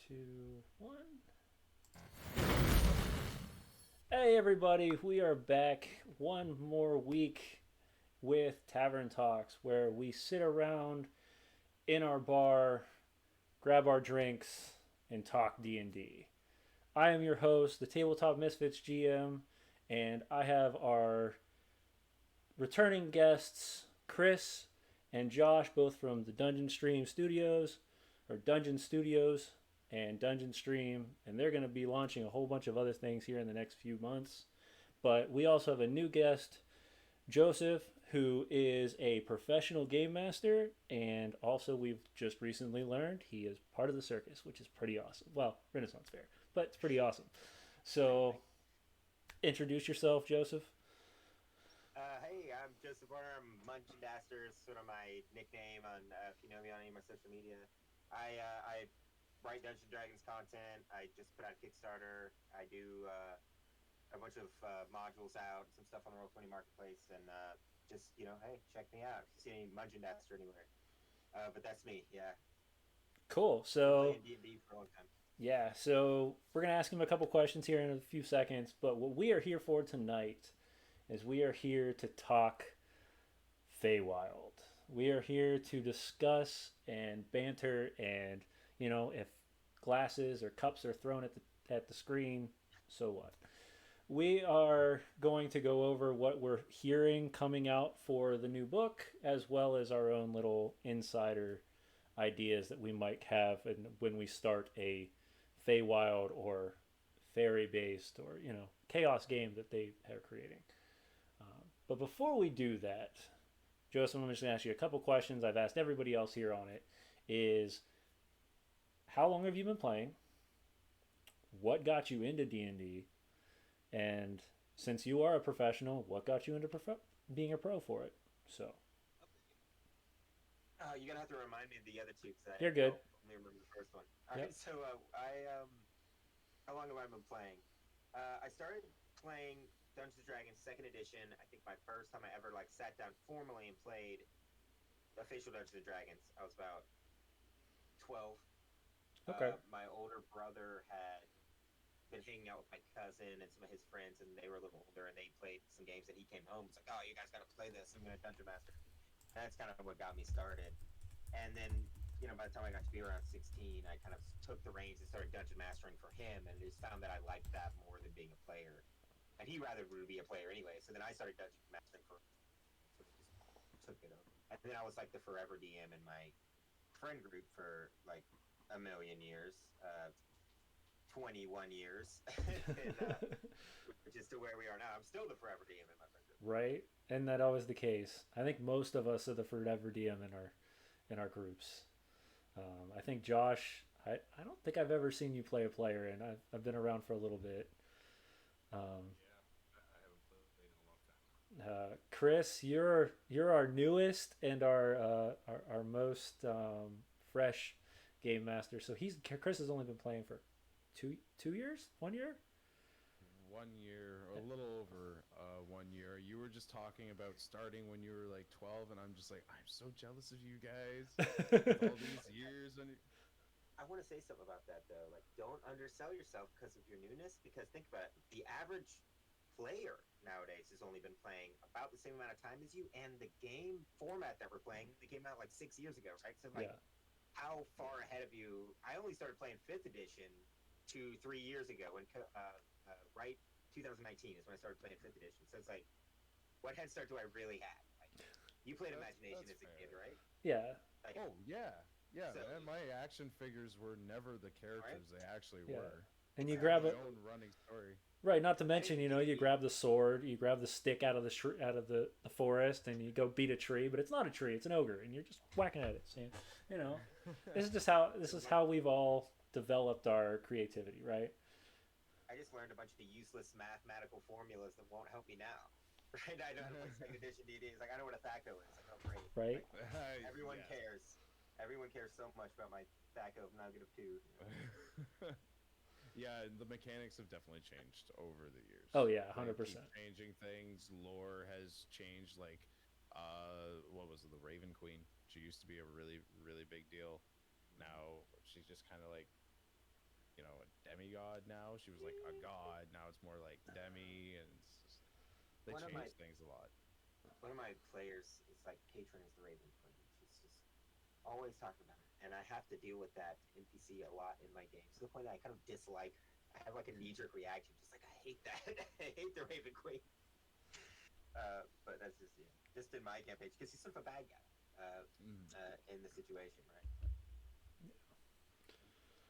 2, 1. Hey, everybody, we are back one more week with Tavern Talks, where we sit around in our bar, grab our drinks, and talk D&D. I am your host, the Tabletop Misfits GM, and I have our returning guests, Chris and Josh, both from the Dungeon Stream Studios, or Dungeon Studios, and Dungeon Stream, and they're going to be launching a whole bunch of other things here in the next few months. But we also have a new guest, Joseph, who is a professional game master, and also we've just recently learned he is part of the circus, which is pretty awesome. Well, Renaissance Fair, but it's pretty awesome. So, introduce yourself, Joseph. Hey, I'm Joseph Warner. I'm Munchendaster, is sort of my nickname on if you know me on any of my social media. I write Dungeons and Dragons content. I just put out a Kickstarter. I do a bunch of modules out, some stuff on the Roll20 Marketplace, and just hey, check me out if you see any Munchendaster anywhere. But that's me. Yeah, Cool. been So, playing D&D for a long time. yeah, so we're going to ask him a couple questions here in a few seconds, but what we are here for tonight is we are here to talk Feywild. We are here to discuss and banter, and if glasses or cups are thrown at the screen, so what? We are going to go over what we're hearing coming out for the new book, as well as our own little insider ideas that we might have when we start a Feywild or fairy based or chaos game that they are creating. But before we do that, Joseph, I'm just going to ask you a couple questions. I've asked everybody else here on it. Is how long have you been playing? What got you into D&D? And since you are a professional, what got you into being a pro for it? So You're gonna have to remind me of the other two because I you're good. only remember the first one. All right, Yep. so how long have I been playing? I started playing Dungeons and Dragons Second Edition. I think my first time I ever sat down formally and played official Dungeons and Dragons. I was about 12. Okay. My older brother had been hanging out with my cousin and some of his friends, and they were a little older, and they played some games. And he came home. It's like, oh, you guys got to play this. I'm gonna dungeon master. And that's kind of what got me started. And then, by the time I got to be around 16, I kind of took the reins and started dungeon mastering for him, and just found that I liked that more than being a player. And he rather would be a player anyway. So then I started dungeon mastering for, so just took it over. And then I was like the forever DM in my friend group for like a million years, 21 years, and, which is to where we are now. I'm still the forever DM in my friend group. Right. And that always the case. I think most of us are the forever DM in our groups. I think Josh. I don't think I've ever seen you play a player, and I've been around for a little bit. Um, Yeah, I haven't played in a long time. Chris, you're our newest and our most fresh game master. So Chris has only been playing for 2 years, 1 year. 1 year, a little over 1 year. You were just talking about starting when you were like 12, and I'm just like, I'm so jealous of you guys with all these years. And I want to say something about that though. Like, don't undersell yourself because of your newness. Because think about it, the average player nowadays has only been playing about the same amount of time as you, and the game format that we're playing, they came out like 6 years ago, right? So like, Yeah. how far ahead of you? I only started playing Fifth Edition 3 years ago, when right 2019 is when I started playing Fifth Edition. So it's like, what head start do I really have? Like, you played Imagination that's as a fair. kid, right? Yeah. Like, Oh yeah, yeah, so man. My action figures were never the right? characters they actually Yeah. were. And I you had grab my it. own running story. Right, not to I mention, didn't get to you be grab the sword, you grab the stick out of out of the forest, and you go beat a tree, but it's not a tree; it's an ogre, and you're just whacking at it. Saying, you know, this is how we've all developed our creativity, right? I just learned a bunch of useless mathematical formulas that won't help me now. Right? I know how to play second edition D&D. It's like, I know what a THACO is. Like, oh great. Right? Like, everyone Yes. cares. Everyone cares so much about my THACO of -2. Yeah, the mechanics have definitely changed over the Oh years. yeah, one They hundred keep percent. changing things. Lore has changed. Like, what was it? The Raven Queen. She used to be a really, really big deal. Now she's just kind of like a demigod now. She was like a god. Now it's more like demi, and they One of my changed things a lot. one of my players is like patrons the Raven Queen. She's just always talking about her, and I have to deal with that NPC a lot in my games to the point that I kind of dislike her. I have like a knee-jerk reaction, just like I hate that. I hate the Raven Queen. But that's just just in my campaign because he's sort of a bad guy in the situation, right?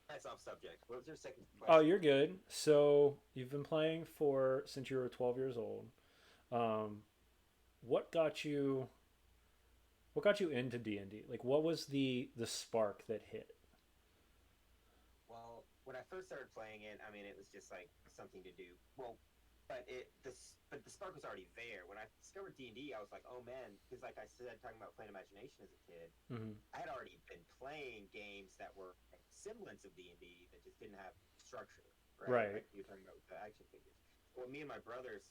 That's off subject. What was your second Oh, question? you're good. So you've been playing for since you were 12 years old. Um, what got you? What got you into D&D? Like, what was the spark that hit? Well, when I first started playing it, I mean, it was just like something to do. Well, but the spark was already there. When I discovered D&D, I was like, oh man, because like I said, talking about playing Imagination as a kid, Mm-hmm. I had already been playing games that were a semblance of D&D that just didn't have structure, right? Right. Like you're talking about with the action figures. Well, me and my brothers,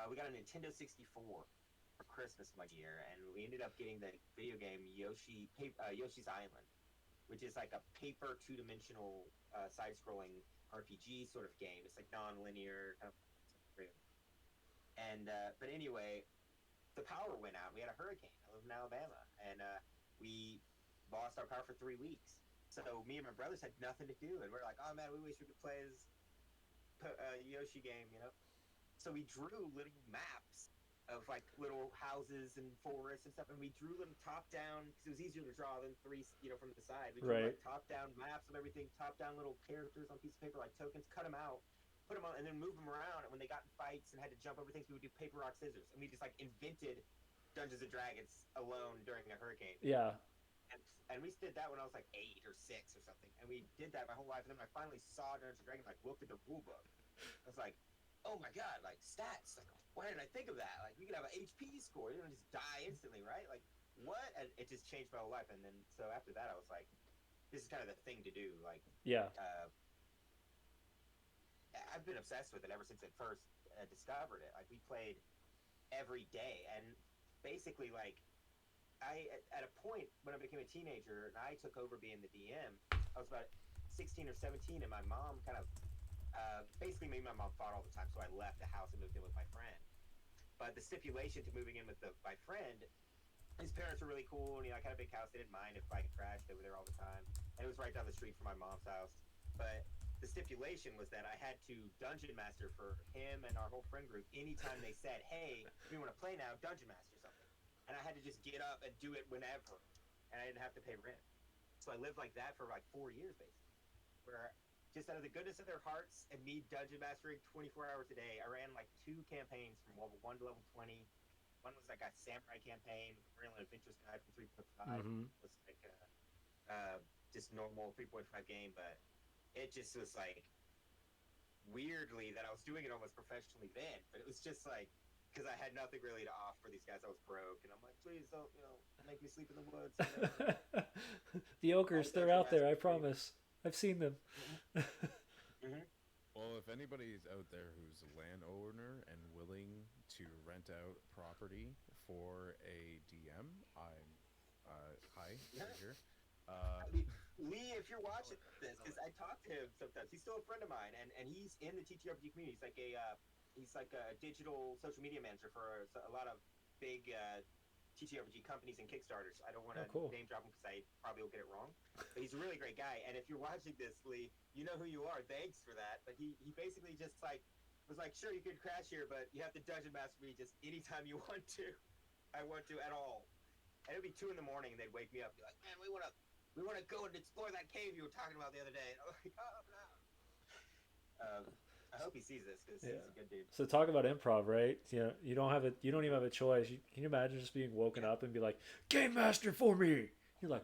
we got a Nintendo 64 for Christmas one year, and we ended up getting the video game Yoshi's Island, which is like a paper two-dimensional side-scrolling RPG sort of game. It's like non-linear, kind of. And but anyway, the power went out. We had a hurricane. I live in Alabama, and we lost our power for 3 weeks. So me and my brothers had nothing to do, and we're like, "Oh man, we wish we could play this Yoshi game." So we drew little maps of like little houses and forests and stuff, and we drew them top down because it was easier to draw than three, from the side. We drew Right. like top down maps of everything, top down little characters on a piece of paper like tokens, cut them out, put them on, and then move them around. And when they got in fights and had to jump over things, we would do paper rock scissors, and we just like invented Dungeons and Dragons alone during a hurricane. Yeah. And we did that when I was like 8 or 6 or something, and we did that my whole life. And then when I finally saw Dungeons and Dragons, like looked at the rule book, I was like, oh my god, like stats, like why didn't I think of that? Like we could have an HP score, you don't just die instantly, right? Like what? And it just changed my whole life. And then so after that, I was like, this is kind of the thing to do. Like, Yeah. I've been obsessed with it ever since I first discovered it. Like we played every day, and basically like I at a point when I became a teenager and I took over being the DM, I was about 16 or 17, and my mom kind of basically me and my mom fought all the time, so I left the house and moved in with my friend. But the stipulation to moving in with my friend, his parents were really cool, and I had a big house. They didn't mind if I crashed. They were there all the time, and it was right down the street from my mom's house. But the stipulation was that I had to dungeon master for him and our whole friend group anytime they said, "Hey, we want to play now, dungeon master something," and I had to just get up and do it whenever, and I didn't have to pay rent. So I lived like that for like 4 years, basically, where just out of the goodness of their hearts and me dungeon mastering 24 hours a day, I ran like 2 campaigns from level 1 to level 20. One was like a samurai campaign with a real adventurous guy from 3.5. Mm-hmm. It was like just normal 3.5 game, but it just was like weirdly that I was doing it almost professionally then, but it was just like because I had nothing really to offer these guys. I was broke, and I'm like, please don't, make me sleep in the woods. The ogres, they're out there. I promise. I've seen them. Mm-hmm. Well, if anybody's out there who's a landowner and willing to rent out property for a DM, I'm hi, Yeah. right here. Lee, if you're watching this, because I talk to him sometimes, he's still a friend of mine, and he's in the TTRPG community. He's like a digital social media manager for a lot of big TTRPG companies and Kickstarters. I don't want to name drop him because I probably will get it wrong, but he's a really great guy. And if you're watching this, Lee, you know who you are. Thanks for that. But he basically just like was like, sure, you could crash here, but you have to dungeon master me just anytime you want to. I want to at all. And it'd be 2 a.m, and they'd wake me up, and be like, man, we want to go and explore that cave you were talking about the other day. And I'm like, oh no. I hope he sees this because he's a good dude. So talk about improv, right? You don't even have a choice. Can you imagine just being woken up and be like, "Game master for me"? You're like,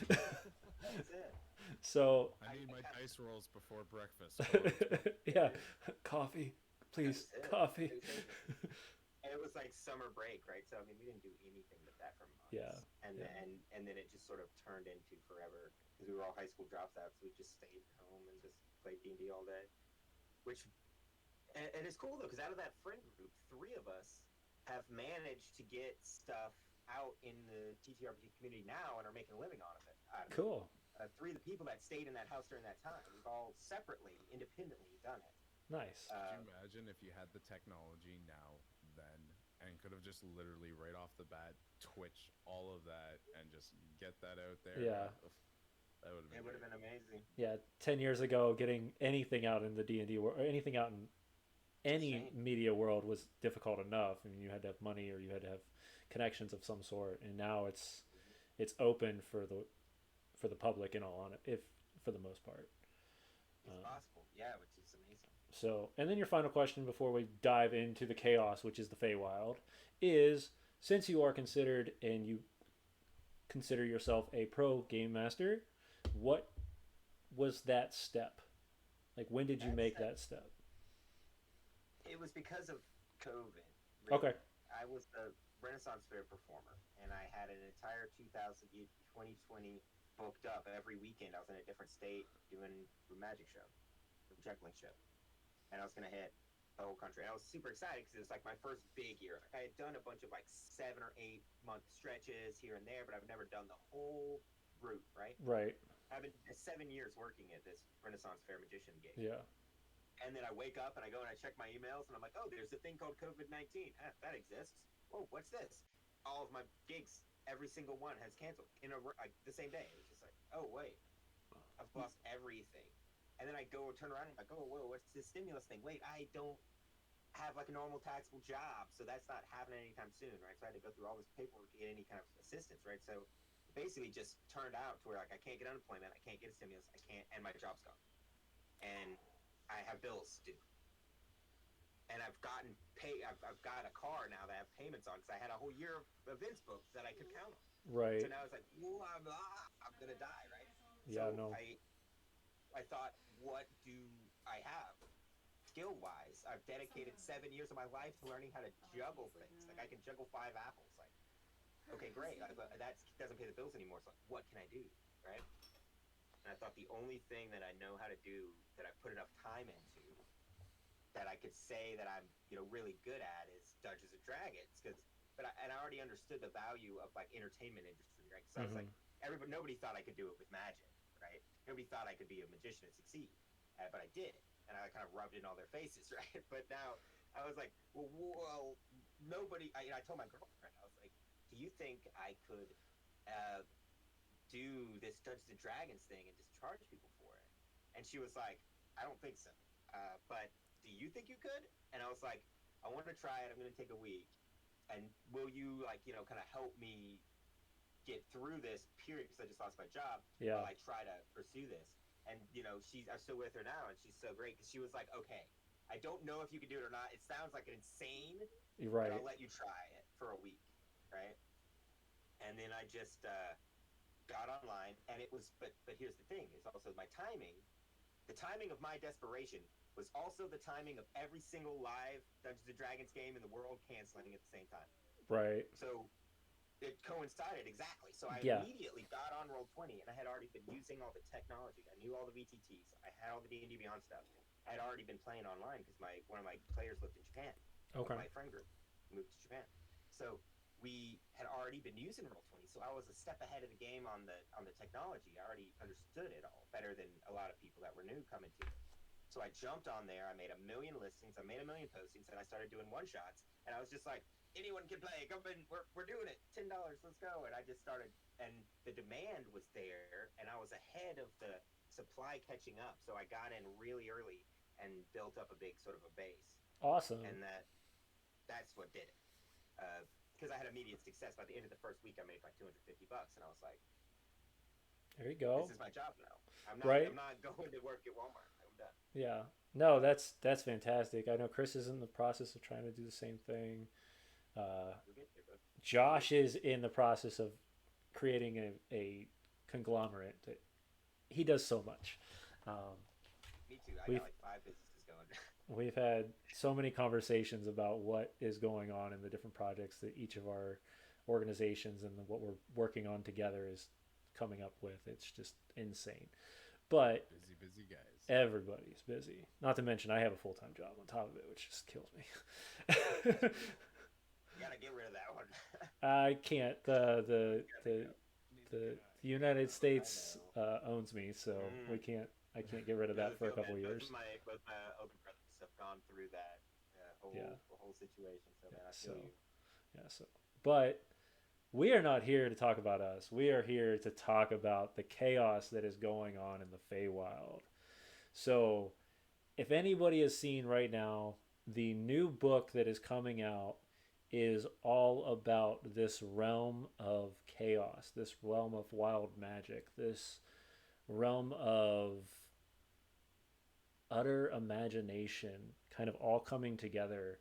That's it. So I need my dice rolls before breakfast. Yeah, coffee, please, coffee. And it was like summer break, right? So I mean, we didn't do anything but that for months. Yeah. And then it just sort of turned into forever because we were all high school dropouts. So we just stayed home and just played D&D all day. And it's cool though, because out of that friend group, 3 of us have managed to get stuff out in the TTRPG community now and are making a living out of it. Cool. three of the people that stayed in that house during that time. We've all separately, independently done it. Nice. Could you imagine if you had the technology now, then, and could have just literally right off the bat Twitch all of that and just get that out there? Yeah. That would have been. It would have been amazing. Yeah, 10 years ago, getting anything out in the D&D world, or anything out in any Insane. media world was difficult enough. I mean, you had to have money or you had to have connections of some sort, and now it's open for the public and all on it, if for the most part. It's possible. Yeah, which is amazing. So, and then your final question before we dive into the chaos, which is the Feywild, is since you are considered and you consider yourself a pro game master, what was that step? Like, when did you make that step? It was because of COVID. Okay. I was a Renaissance Fair performer, and I had an entire 2020 booked up. Every weekend, I was in a different state doing a magic show, a juggling show, and I was gonna hit the whole country. And I was super excited because it was like my first big year. Like, I had done a bunch of like 7 or 8 month stretches here and there, but I've never done the whole route. Right. Right. I've been 7 years working at this Renaissance Fair magician gig. Yeah. And then I wake up and I go and I check my emails and I'm like, oh, there's a thing called COVID-19. That exists. Oh, what's this? All of my gigs, every single one has canceled in the same day. It was just like, oh, wait, I've lost everything. And then I go and turn around and I'm like, oh, whoa, what's this stimulus thing? Wait, I don't have like a normal taxable job, so that's not happening anytime soon, right? So I had to go through all this paperwork to get any kind of assistance, right? So basically just turned out to where like I can't get unemployment, I can't get a stimulus, I can't, and my job's gone. And I have bills due. And I've gotten I've got a car now that I have payments on because I had a whole year of events booked that I could count on. Right. So now it's like, I'm gonna die, right? Yeah, so no. I thought, what do I have? Skill wise, I've dedicated 7 years of my life to learning how to juggle things. Like I can juggle 5 apples. Like, okay, great. That doesn't pay the bills anymore. So what can I do, right? And I thought the only thing that I know how to do that I put enough time into that I could say that I'm really good at is Dungeons and Dragons. But I already understood the value of like entertainment industry, right? So I was like, nobody thought I could do it with magic, right? Nobody thought I could be a magician and succeed, but I did, and I kind of rubbed it in all their faces, right? But now I was like, well, nobody. I told my girlfriend, I was like, do you think I could do this Dungeons and Dragons thing and just charge people for it? And she was like, I don't think so. But do you think you could? And I was like, I want to try it. I'm going to take a week. And will you kind of help me get through this period? Because I just lost my job. Yeah. While I try to pursue this. And, I'm still with her now and she's so great because she was like, okay, I don't know if you can do it or not. It sounds like an insane, right. But I'll let you try it for a week. Right. And then I just, got online, and it was, but here's the thing, is also my timing. The timing of my desperation was also the timing of every single live Dungeons & Dragons game in the world canceling at the same time. Right. So it coincided exactly. So I immediately got on Roll20, and I had already been using all the technology. I knew all the VTTs. I had all the D&D Beyond stuff. I had already been playing online because one of my players lived in Japan. Okay. My friend group moved to Japan. So we had already been using Roll20, so I was a step ahead of the game on the technology. I already understood it all better than a lot of people that were new coming to it. So I jumped on there. I made 1 million listings. I made 1 million postings, and I started doing one-shots. And I was just like, anyone can play. Come in. We're doing it. $10. Let's go. And I just started, and the demand was there, and I was ahead of the supply catching up. So I got in really early and built up a big sort of a base. Awesome. And that's what did it. Because I had immediate success. By the end of the first week, I made like $250, and I was like, there you go. This is my job now. I'm not going to work at Walmart. I'm done. Yeah. No, that's fantastic. I know Chris is in the process of trying to do the same thing. Josh is in the process of creating a conglomerate. He does so much. Me too. I got like 5 businesses going. We've had so many conversations about what is going on in the different projects that each of our organizations and what we're working on together is coming up with. It's just insane. But busy guys. Everybody's busy. Not to mention I have a full-time job on top of it, which just kills me. You gotta get rid of that one. I can't. the United Oh, I States know. owns me, so Mm. I can't get rid of No, that I for a feel couple bad. of years. Both my older brothers have gone through that Yeah, whole situation. So yeah. man, I So feel you. yeah, so but we are not here to talk about us. We are here to talk about the chaos that is going on in the Feywild. So if anybody has seen right now, the new book that is coming out is all about this realm of chaos, this realm of wild magic, this realm of utter imagination kind of all coming together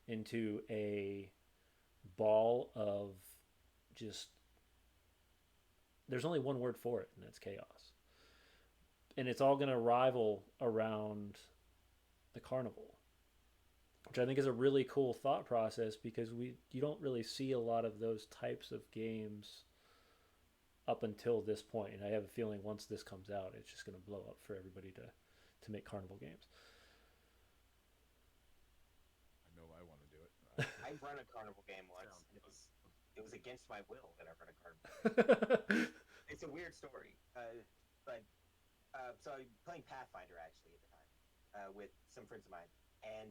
into a ball of just there's only one word for it and it's chaos. And it's all going to rival around the carnival, which I think is a really cool thought process because we you don't really see a lot of those types of games up until this point, and I have a feeling once this comes out, it's just going to blow up for everybody to make carnival games. I know I want to do it. I've run a carnival game once, Sounds and fun. it was against my will that I run a carnival game. Okay. It's a weird story, but so I'm playing Pathfinder actually at the time with some friends of mine, and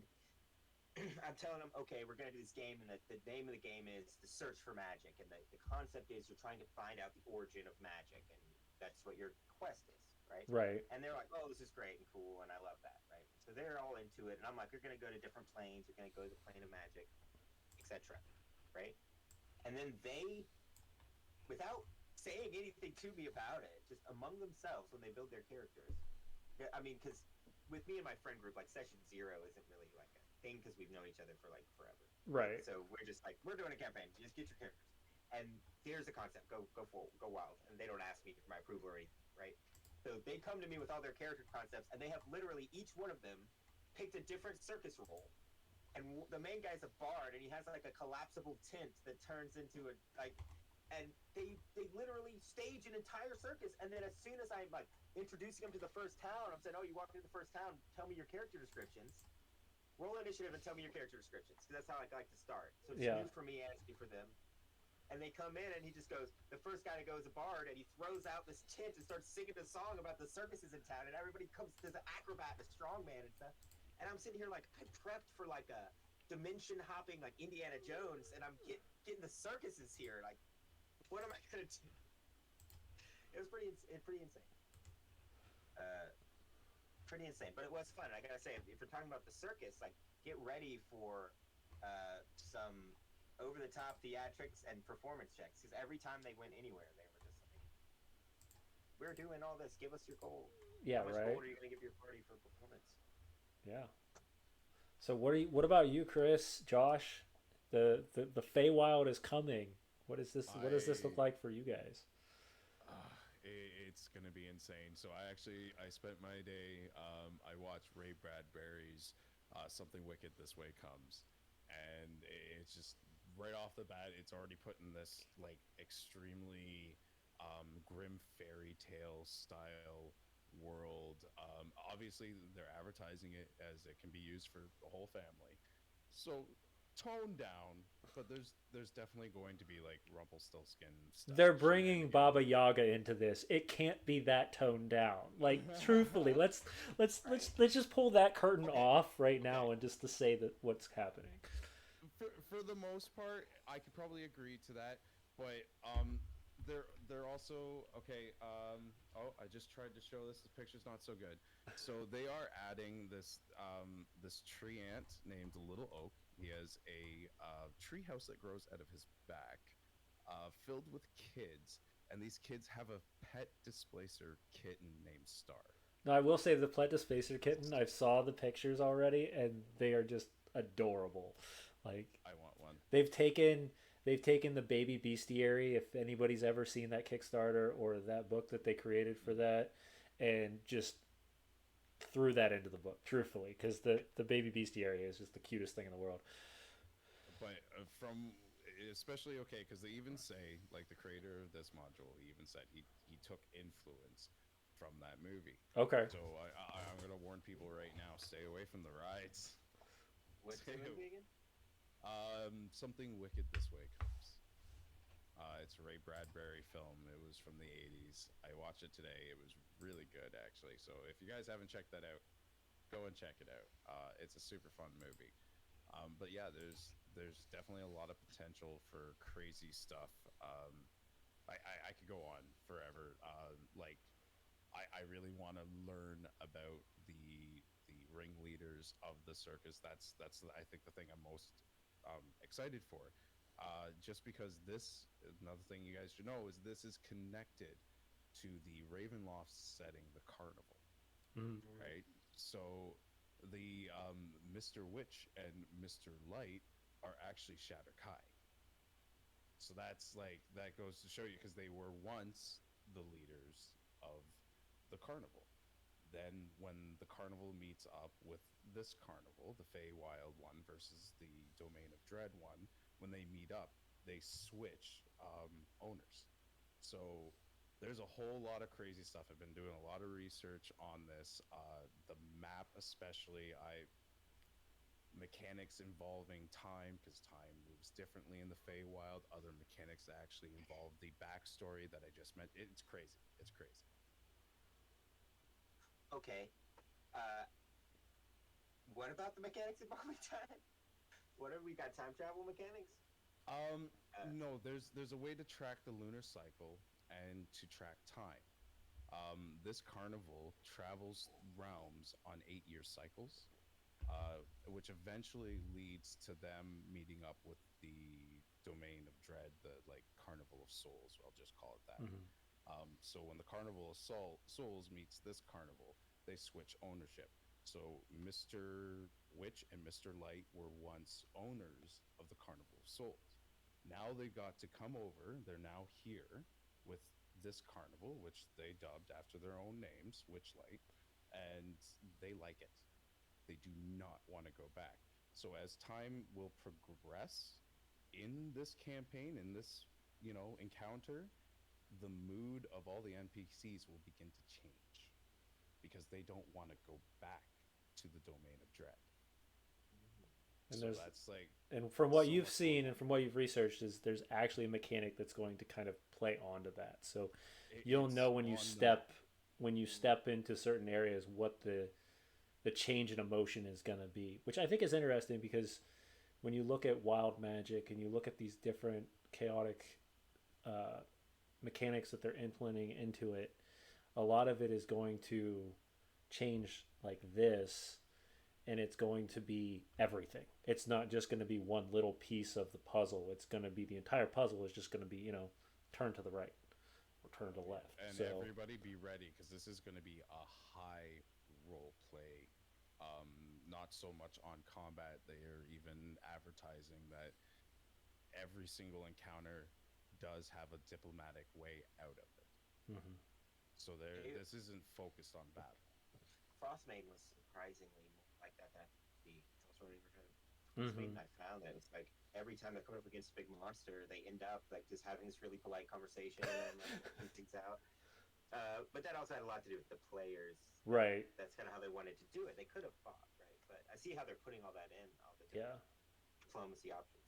I'm telling them, okay, we're gonna do this game, and the name of the game is the Search for Magic, and the concept is you're trying to find out the origin of magic, and that's what your quest is, right? Right. And they're like, oh, this is great and cool, and I love that, right? So they're all into it, and I'm like, you're gonna go to different planes, you're gonna go to the plane of magic, etc., right? And then they, without saying anything to me about it, just among themselves when they build their characters. I mean, because with me and my friend group, like session zero isn't really like a thing because we've known each other for like forever. Right? Right. So we're just like we're doing a campaign. Just get your characters, and here's the concept. Go wild. And they don't ask me for my approval or anything, right? So they come to me with all their character concepts, and they have literally each one of them picked a different circus role. And the main guy's a bard, and he has like a collapsible tent that turns into a like and they literally stage an entire circus. And then as soon as I'm like introducing them to the first town, I'm saying, "Oh, you walk into the first town. Tell me your character descriptions. Roll initiative and tell me your character descriptions, because that's how I like to start. So it's Yeah. new for me and new for them." And they come in, and he just goes. The first guy to go is a bard, and he throws out this tent and starts singing a song about the circuses in town. And everybody comes. There's an acrobat, and a strongman, and stuff. And I'm sitting here like I prepped for like a dimension hopping like Indiana Jones, and I'm getting the circuses here. Like, what am I gonna do? It was pretty insane. Uh, Pretty insane, but it was fun. I gotta say, if you're talking about the circus, like get ready for some over the top theatrics and performance checks, because every time they went anywhere, they were just like, "We're doing all this. Give us your gold. Yeah. How much Right. gold are you gonna give your party for performance?" Yeah. So what about you, Chris, Josh? The Feywild is coming. What does this look I like for you guys? it's gonna be insane. So I spent my day. I watched Ray Bradbury's "Something Wicked This Way Comes," and it's just right off the bat, it's already put in this like extremely grim fairy tale style world. Obviously, they're advertising it as it can be used for the whole family. So toned down, but there's definitely going to be like Rumpelstiltskin They're style bringing Baba shenanigans. Yaga into this. It can't be that toned down. Like truthfully, Right? let's just pull that curtain Okay, off right okay. now and just to say that what's happening. For the most part, I could probably agree to that. But they're also okay. Oh, I just tried to show this. The picture's not so good. So they are adding this tree ant named Little Oak. He has a tree house that grows out of his back, filled with kids, and these kids have a pet displacer kitten named Star. Now I will say the Plet Spacer kitten. I saw the pictures already, and they are just adorable. Like I want one. they've taken they've taken the baby bestiary. If anybody's ever seen that Kickstarter or that book that they created for that, and just threw that into the book. Truthfully, because the baby bestiary is just the cutest thing in the world. But from especially okay because they even say like the creator of this module he even said he took influence from that movie. Okay. So I'm gonna warn people right now: stay away from the rides. What's the movie again? Something wicked this way comes. It's It's a Ray Bradbury film. It was from the 80s. I watched it today. It was really good, actually. So if you guys haven't checked that out, go and check it out. It's a super fun movie. But yeah, there's definitely a lot of potential for crazy stuff. I could go on forever. Like I really want to learn about the ringleaders of the circus. That's I think the thing I'm most excited for. Just because this another thing you guys should know is this is connected to the Ravenloft setting, the carnival, Mm-hmm. right? So the Mr. Witch and Mr. Light are actually Shatter Kai. So that's like that goes to show you because they were once the leaders of the carnival. Then when the carnival meets up with this carnival, the Feywild one versus the Domain of Dread one, when they meet up, they switch owners. So there's a whole lot of crazy stuff. I've been doing a lot of research on this. The map, especially, I mechanics involving time because time moves differently in the Feywild. Other mechanics that actually involve the backstory that I just meant. It's crazy. It's crazy. Okay. Uh, what about the mechanics involving time? What have we got? Time travel mechanics? No, there's a way to track the lunar cycle and to track time. This carnival travels realms on 8-year cycles, which eventually leads to them meeting up with the Domain of Dread, the like Carnival of Souls. I'll just call it that. Mm-hmm. So when the Carnival of Souls meets this carnival, they switch ownership. So Mr. Witch and Mr. Light were once owners of the Carnival of Souls. Now they got to come over. They're now here with this carnival, which they dubbed after their own names, Witchlight, and they like it. They do not want to go back. So as time will progress in this campaign, in this, encounter, the mood of all the NPCs will begin to change because they don't want to go back to the Domain of Dread. And So there's that's like and from what so you've much seen going and on. from what you've researched is there's actually a mechanic that's going to kind of play onto that. So you'll It's know when you on the map. step into certain areas what the change in emotion is going to be, which I think is interesting because when you look at wild magic and you look at these different chaotic uh, mechanics that they're implementing into it, a lot of it is going to change like this, and it's going to be everything. It's not just going to be one little piece of the puzzle. It's going to be the entire puzzle is just going to be, turn to the right or turn to the left. And So, everybody be ready because this is going to be a high role play. Not so much on combat. They are even advertising that every single encounter does have a diplomatic way out of it. mhm. So this isn't focused on battle. Frostmaiden was surprisingly more like that than the Frostmaiden Mhm. I found that it's like every time they're coming up against a big monster, they end up like just having this really polite conversation and like working things out. But that also had a lot to do with the players. Right. That's kind of how they wanted to do it. They could have fought, right? But I see how they're putting all that in, all the Yeah. different diplomacy options.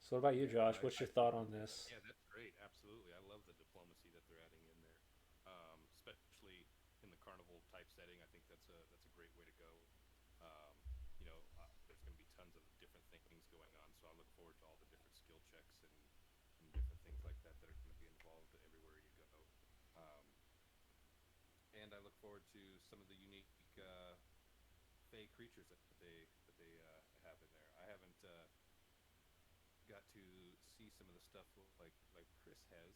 So, what about you, Yeah, Josh? I, What's I your thought on this? Yeah, that's great. Absolutely. I love the diplomacy that they're adding in there, especially in the carnival type setting. I think that's a great way to go. There's going to be tons of different things going on, so I look forward to all the different skill checks and different things like that that are going to be involved everywhere you go. Um, and I look forward to some of the unique fey creatures that they have in there. I haven't got to see some of the stuff like Chris has.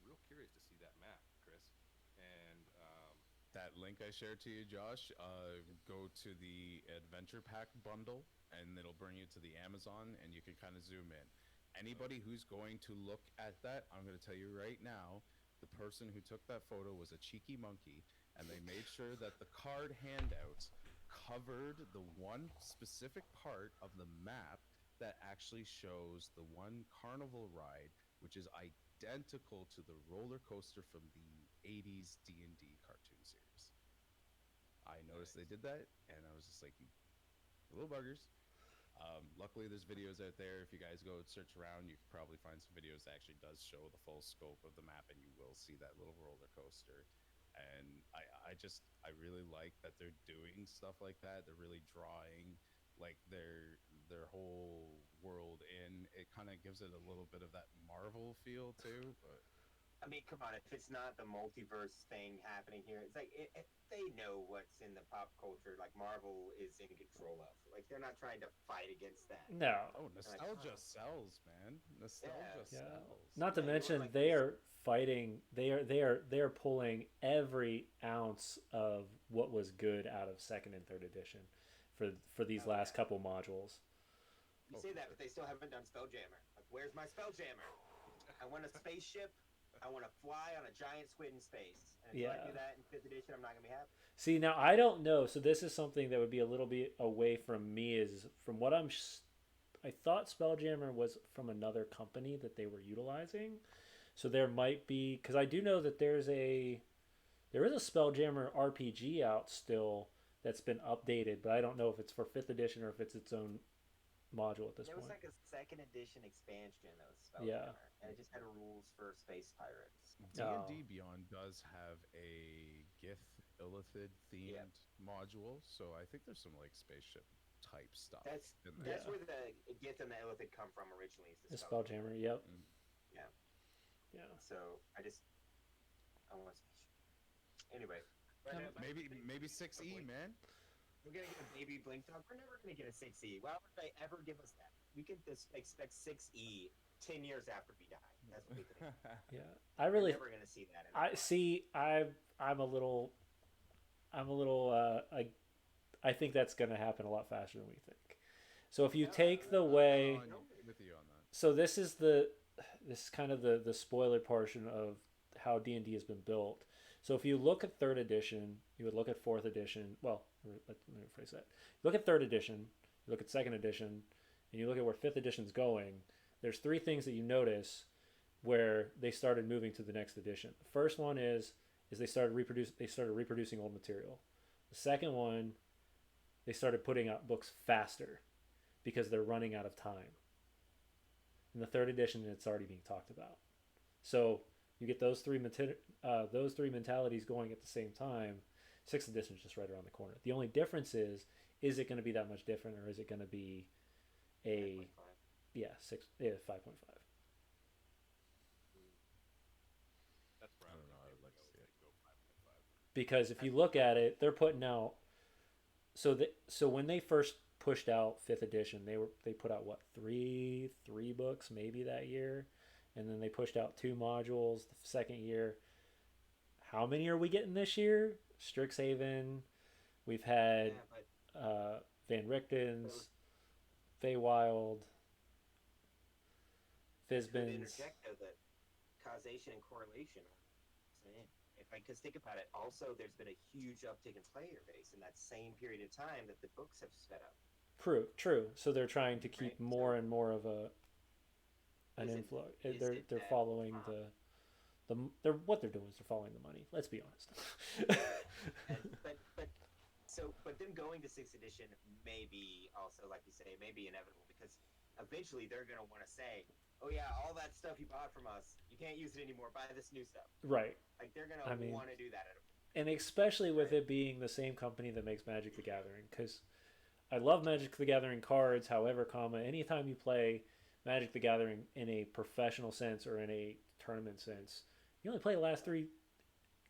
Real curious to see that map, Chris. And that link I shared to you, Josh, go to the adventure pack bundle, and it'll bring you to the Amazon, and you can kind of zoom in. Anybody who's going to look at that, I'm going to tell you right now, the person who took that photo was a cheeky monkey, and they made sure that the card handouts covered the one specific part of the map that actually shows the one carnival ride, which is identical to the roller coaster from the 80s D&D cartoon series. I noticed they nice. did that, and I was just like, you little buggers. Luckily, there's videos out there. If you guys go search around, you can probably find some videos that actually does show the full scope of the map, and you will see that little roller coaster. And I really like that they're doing stuff like that. They're really drawing like their whole world in. It kind of gives it a little bit of that Marvel feel too. But I mean, come on, if it's not the multiverse thing happening here, it's like they know what's in the pop culture. Like Marvel is in control of. Like they're not trying to fight against that. No. oh, nostalgia sells, man. Nostalgia Yeah. sells. Not to Yeah, you mention want, like, they this- are fighting. They are pulling every ounce of what was good out of second and third edition for these Oh, last yeah. couple modules. You say that, but they still haven't done Spelljammer. Like, where's my Spelljammer? I want a spaceship. I want to fly on a giant squid in space. And until I Yeah. do that in 5th edition, I'm not gonna be happy. See, now I don't know. So this is something that would be a little bit away from me. Is from what I thought Spelljammer was from another company that they were utilizing. So there might be, because I do know that there is a Spelljammer RPG out still that's been updated, but I don't know if it's for 5th edition or if it's its own module at this There was point. like a 2nd edition expansion that was Spelljammer, Yeah. and it just had rules for space pirates. D&D Oh. Beyond does have a Gith Illithid themed Yep. module, so I think there's some like spaceship type stuff That's in there. that's Yeah. where the Gith and the Illithid come from originally. Is The Spelljammer, yep. Mm. Yeah. Yeah. So I want a spaceship. Anyway, Yeah, Maybe 6E, man. we're gonna get a baby blink dog. We're never gonna get a 6E. Why would they ever give us that? We can just expect 6E 10 years after we die. That's what we think. Yeah. I We're really, never gonna see that. I see. I'm a little. I think that's going to happen a lot faster than we think. So if you take the way, I'm with you on that. so this is kind of the spoiler portion of how D&D has been built. So if you look at third edition, you would look at fourth edition. Well, let me rephrase that. Look at third edition. You look at second edition, and you look at where fifth edition's going. There's three things that you notice where they started moving to the next edition. The first one is they started reproducing old material. The second one, they started putting out books faster because they're running out of time. In the third edition, it's already being talked about. So you get those three mentalities going at the same time. Sixth edition is just right around the corner. The only difference is it going to be that much different, or is it going to be a 5.5? That's where I don't think know, I they would like to go. see it. They go 5.5. Because if you look at it, they're putting out. So when they first pushed out fifth edition, they put out what three books maybe that year, and then they pushed out 2 modules the second year. How many are we getting this year? Strixhaven. We've had Van Richten's, Feywild, To Fizbin's. interject though that causation and correlation. Because think about it. Also, there's been a huge uptick in player base in that same period of time that the books have sped up. True. So they're trying to keep Right, more so- and more of an Is it- influx. is They're it they're that, following they're what they're doing is they're following the money. Let's be honest. But them going to 6th edition may be also, like you say, may be inevitable because eventually they're gonna want to say, "Oh yeah, all that stuff you bought from us, you can't use it anymore. Buy this new stuff." Right. Like they're I gonna mean- want to do that. And especially with Right. it being the same company that makes Magic the Gathering, because I love Magic the Gathering cards. However, anytime you play Magic the Gathering in a professional sense or in a tournament sense, you only play the last 3.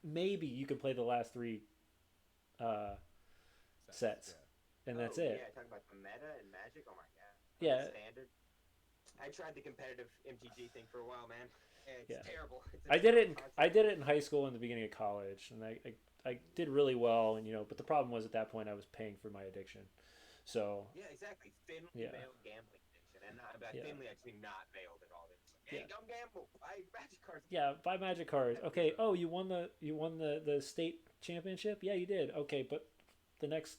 Maybe you can play the last 3 sets, and that's it. Yeah, talking about the meta and Magic. Oh my god. Yeah. Standard. I tried the competitive MTG thing for a while, man. It's Yeah. terrible. It's a I did terrible it. concept. I did it in high school and the beginning of college, and I did really well. And but the problem was at that point I was paying for my addiction, so Yeah, exactly. Thinly Yeah. veiled gambling addiction, and by Yeah. thinly actually not veiled at all. It's like, hey, Yeah. don't gamble. Buy Magic cards. yeah, buy Magic cards. Okay. Oh, you won the state championship. Yeah, you did. Okay, but the next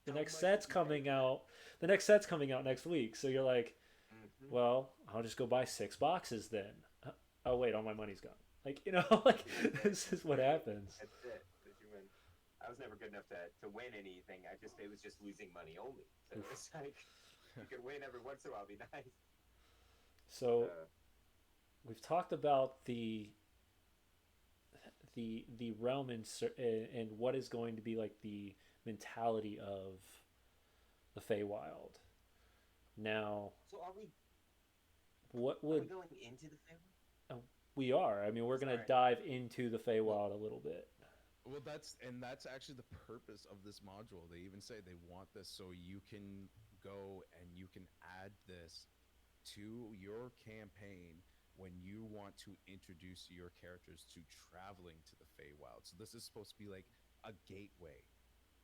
How much set's did you coming pay? out. The next set's coming out next week. So you're like, Mhm. well, I'll just go buy 6 boxes then. Oh wait, all my money's gone. Like like this is what happens. That's it. Did you win? I was never good enough to win anything. It was just losing money only. So it's like you could win every once in a while, it'd be nice. So Uh, we've talked about the realm and what is going to be like the mentality of the Feywild. Now, so what are we would going into the family? uh, we are? I mean, we're going to Sorry. dive into the Well, Feywild a little bit. well, that's actually the purpose of this module. They even say they want this so you can go and you can add this to your campaign when you want to introduce your characters to traveling to the Feywild. So this is supposed to be like a gateway,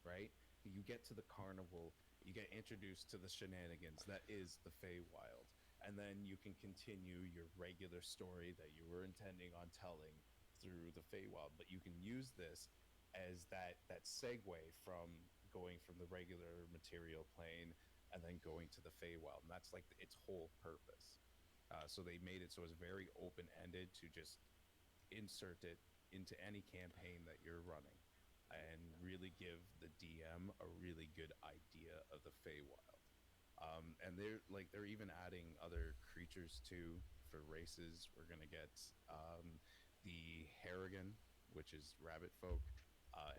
right? You get to the carnival, you get introduced to the shenanigans that is the Feywild, and then you can continue your regular story that you were intending on telling through the Feywild. But you can use this as that segue from going from the regular material plane and then going to the Feywild, and that's like its whole purpose. So they made it so it's very open ended to just insert it into any campaign that you're running and really give the DM a really good idea of the Feywild. And they're even adding other creatures too for races. We're gonna get the Harrigan, which is rabbit folk,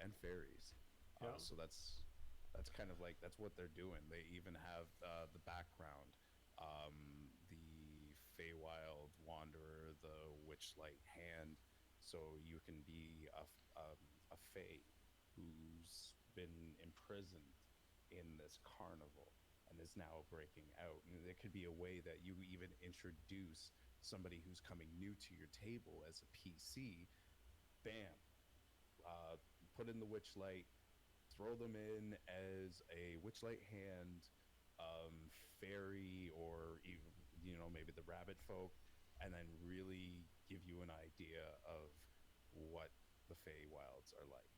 and fairies. Yeah. So that's kind of like that's what they're doing. They even have the background, the Feywild Wanderer, the Witchlight Hand, so you can be a Fey who's been imprisoned in this carnival and is now breaking out. And there could be a way that you even introduce somebody who's coming new to your table as a PC. Bam, put in the Witchlight, throw them in as a Witchlight Hand, fairy, or even, maybe the rabbit folk, and then really give you an idea of what the Feywilds are like.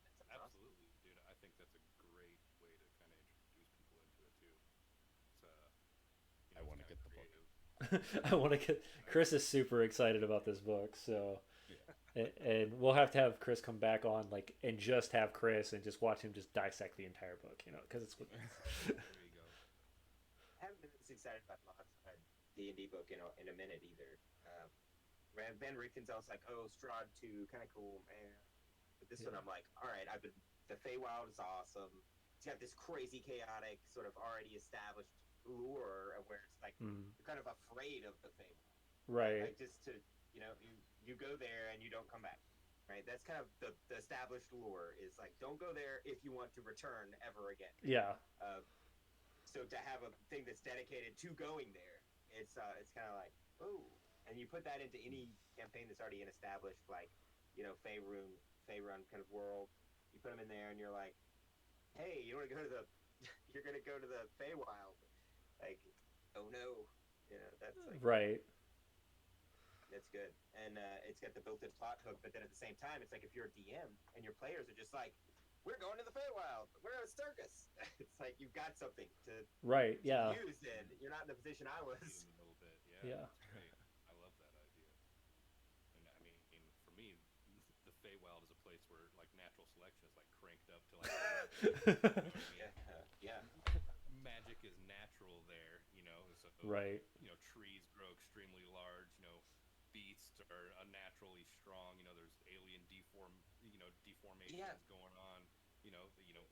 That sounds awesome. Absolutely, dude. I think that's a great way to kind of introduce people into it too. It's I it's want to kind of get the book. creative. I want to get Chris is super excited about this book, so Yeah. and we'll have to have Chris come back on like and just have Chris and just watch him just dissect the entire book, because it's There you go. I haven't been this excited about launch a D&D book in a minute either. Van Rieken's I was like, oh, Strahd 2, kind of cool, man. But this one I'm like, all right, the Feywild is awesome. It's got this crazy, chaotic, sort of already established lure of where it's like you're kind of afraid of the Feywild. right. Like just to, you go there and you don't come back. Right? That's kind of the established lure is like, don't go there if you want to return ever again. Yeah. So to have a thing that's dedicated to going there, it's kind of like, oh, and you put that into any campaign that's already an established like, Faerun kind of world. You put them in there, and you're like, hey, you're gonna go to the Feywild, like, oh no, that's like Right. that's good, and it's got the built-in plot hook. But then at the same time, it's like if you're a DM and your players are just like, we're going to the Feywild, we're a circus. It's like you've got something to Right. Yeah. use, and you're not in the position I was. In the middle bit, yeah. Yeah. That's great. I love that idea. And I mean, for me, the Feywild is a place where like natural selection is like cranked up to like. Yeah. Magic is natural there, So Right. trees grow extremely large. Beasts are unnaturally strong. There's alien deformations going on.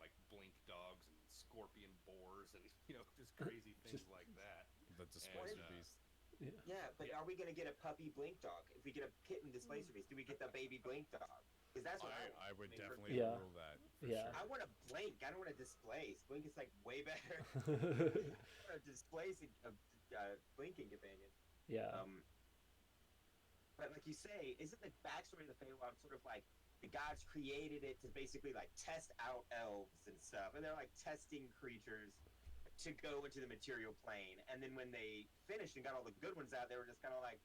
Like blink dogs and scorpion boars and just crazy things like that. The Displacer And, Beast. Yeah, but are we gonna get a puppy blink dog? If we get a kitten displacer beast, do we get the baby blink dog? Because that's what I would I mean, definitely Yeah. rule that. For Yeah. Sure. I want to blink. I don't want to displace. Blink is like way better. I want to displace a blinking companion. Yeah. But like you say, isn't the backstory of the Feywild sort of like the gods created it to basically like test out elves and stuff, and they're like testing creatures to go into the material plane, and then when they finished and got all the good ones out, they were just kind of like,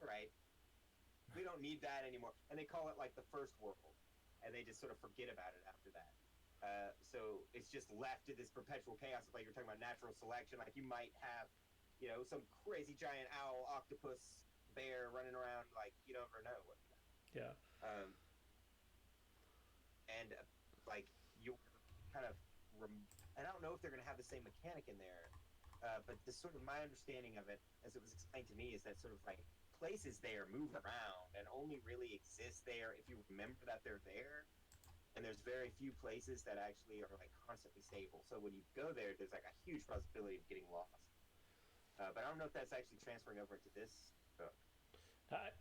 all right, we don't need that anymore, and they call it like the first world, and they just sort of forget about it after that. So it's just left to this perpetual chaos of like you're talking about natural selection. Like you might have, some crazy giant owl, octopus, bear running around. Like you never know. Yeah. And like you kind of and I don't know if they're going to have the same mechanic in there. But the sort of my understanding of it, as it was explained to me, is that sort of like places there move around and only really exist there if you remember that they're there. And there's very few places that actually are like constantly stable. So when you go there, there's like a huge possibility of getting lost. But I don't know if that's actually transferring over into this book.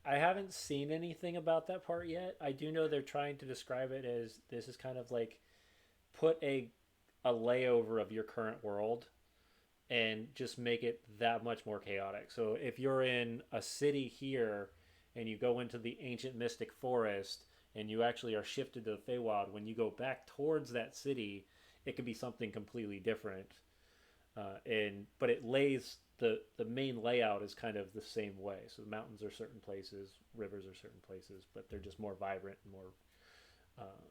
I haven't seen anything about that part yet. I do know they're trying to describe it as this is kind of like put a layover of your current world and just make it that much more chaotic. So if you're in a city here and you go into the ancient mystic forest and you actually are shifted to the Feywild, when you go back towards that city, it could be something completely different. And but it lays the main layout is kind of the same way. So the mountains are certain places, rivers are certain places, but they're just more vibrant and more. Uh,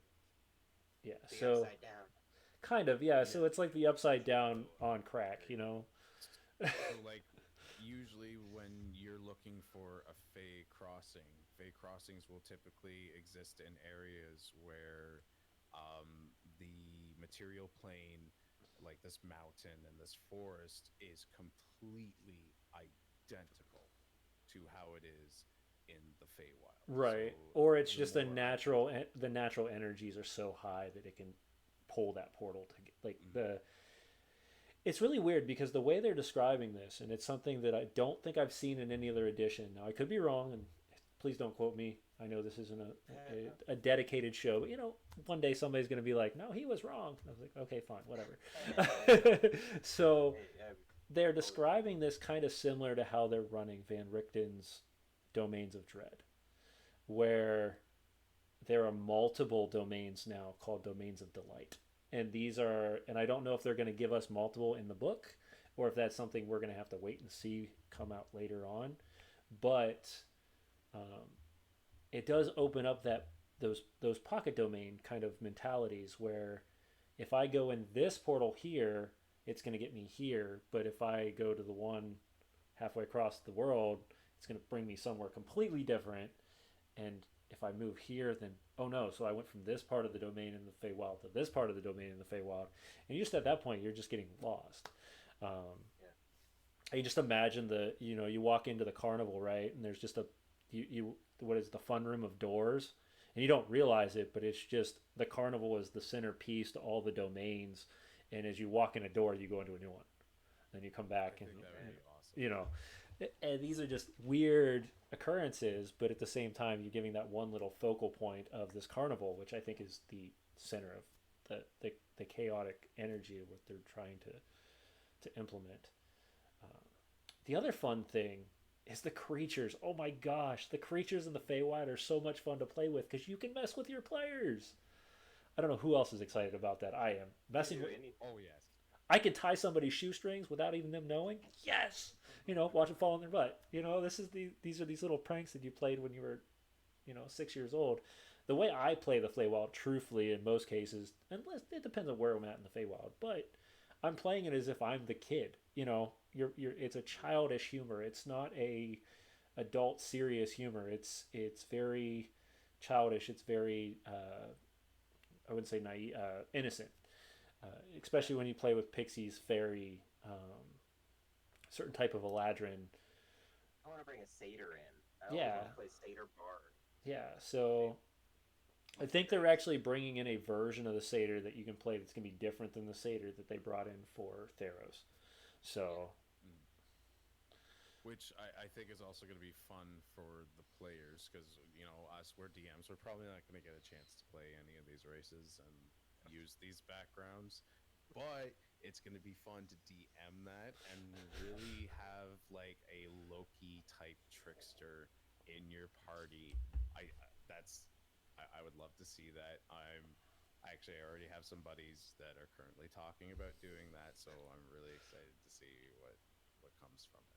yeah. The So upside down. kind of yeah. So it's like the upside down on crack, you know. So, like, usually when you're looking for a Fey crossings will typically exist in areas where the material plane, like this mountain and this forest, is completely identical to how it is in the Feywild. So, Right. Or it's the just a more natural identical. the natural energies are so high that it can pull that portal to get, like Mhm. the it's really weird because the way they're describing this, and it's something that I don't think I've seen in any other edition. Now I could be wrong, and please don't quote me. I know this isn't a dedicated show, but you know, one day somebody's going to be like, "No, he was wrong." And I was like, "Okay, fine, whatever." So Hey, they're describing this kind of similar to how they're running Van Richten's Domains of Dread, where there are multiple domains now called Domains of Delight. And these are, and I don't know if they're going to give us multiple in the book or if that's something we're going to have to wait and see come out later on. But um, it does open up that those pocket domain kind of mentalities where if I go in this portal here, it's going to get me here. But if I go to the one halfway across the world, it's going to bring me somewhere completely different. And if I move here, then oh no, so I went from this part of the domain in the Feywild to this part of the domain in the Feywild, and just at that point, you're just getting lost. yeah. You just imagine you walk into the carnival, right, and there's just you what is the fun room of doors, and you don't realize it, but it's just the carnival is the centerpiece to all the domains, and as you walk in a door, you go into a new one, then you come I back and think that would be awesome. you know and these are just weird occurrences, but at the same time, you're giving that one little focal point of this carnival, which I think is the center of the chaotic energy of what they're trying to implement. Uh, the other fun thing is the creatures. Oh my gosh, the creatures in the Feywild are so much fun to play with because you can mess with your players. I don't know who else is excited about that. I am messing with. Oh yes. I can tie somebody's shoestrings without even them knowing. Yes, watch them fall on their butt. These are these little pranks that you played when you were, 6 years old. The way I play the Feywild, truthfully, in most cases, unless it depends on where I'm at in the Feywild, but I'm playing it as if I'm the kid. It's a childish humor. It's not a adult serious humor. It's very childish. It's very I wouldn't say naive, innocent. Especially when you play with pixies, fairy, certain type of Eladrin. I want to bring a satyr in. I always Yeah, want to play satyr bard. yeah. So I think they're actually bringing in a version of the satyr that you can play that's gonna be different than the satyr that they brought in for Theros. So Mm. Which I think is also going to be fun for the players because us, we're DMs, we're probably not going to get a chance to play any of these races and use these backgrounds, but it's going to be fun to DM that and really have like a Loki type trickster in your party. I would love to see that. I already have some buddies that are currently talking about doing that, so I'm really excited to see what comes from it.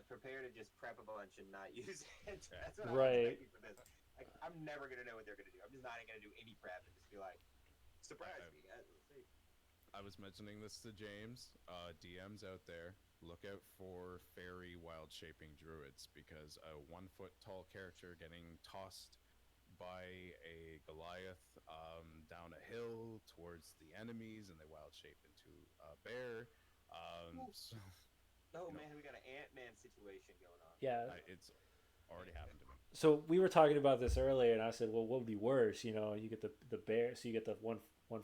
Prepare to just prep a bunch and not use it. Yeah. That's what I'm right, expecting for this. Like, I'm never gonna know what they're gonna do. I'm just not gonna do any prep and just be like, surprise I, me. Let's see. I was mentioning this to James. DMs out there, look out for fairy wild shaping druids because a 1 foot tall character getting tossed by a Goliath down a hill towards the enemies, and they wild shape into a bear. So Oh you know, man, we got an Ant-Man situation going on. Yeah. it's already happened to me. So we were talking about this earlier, and I said, well, what would be worse? You know, you get the bear, so you get the one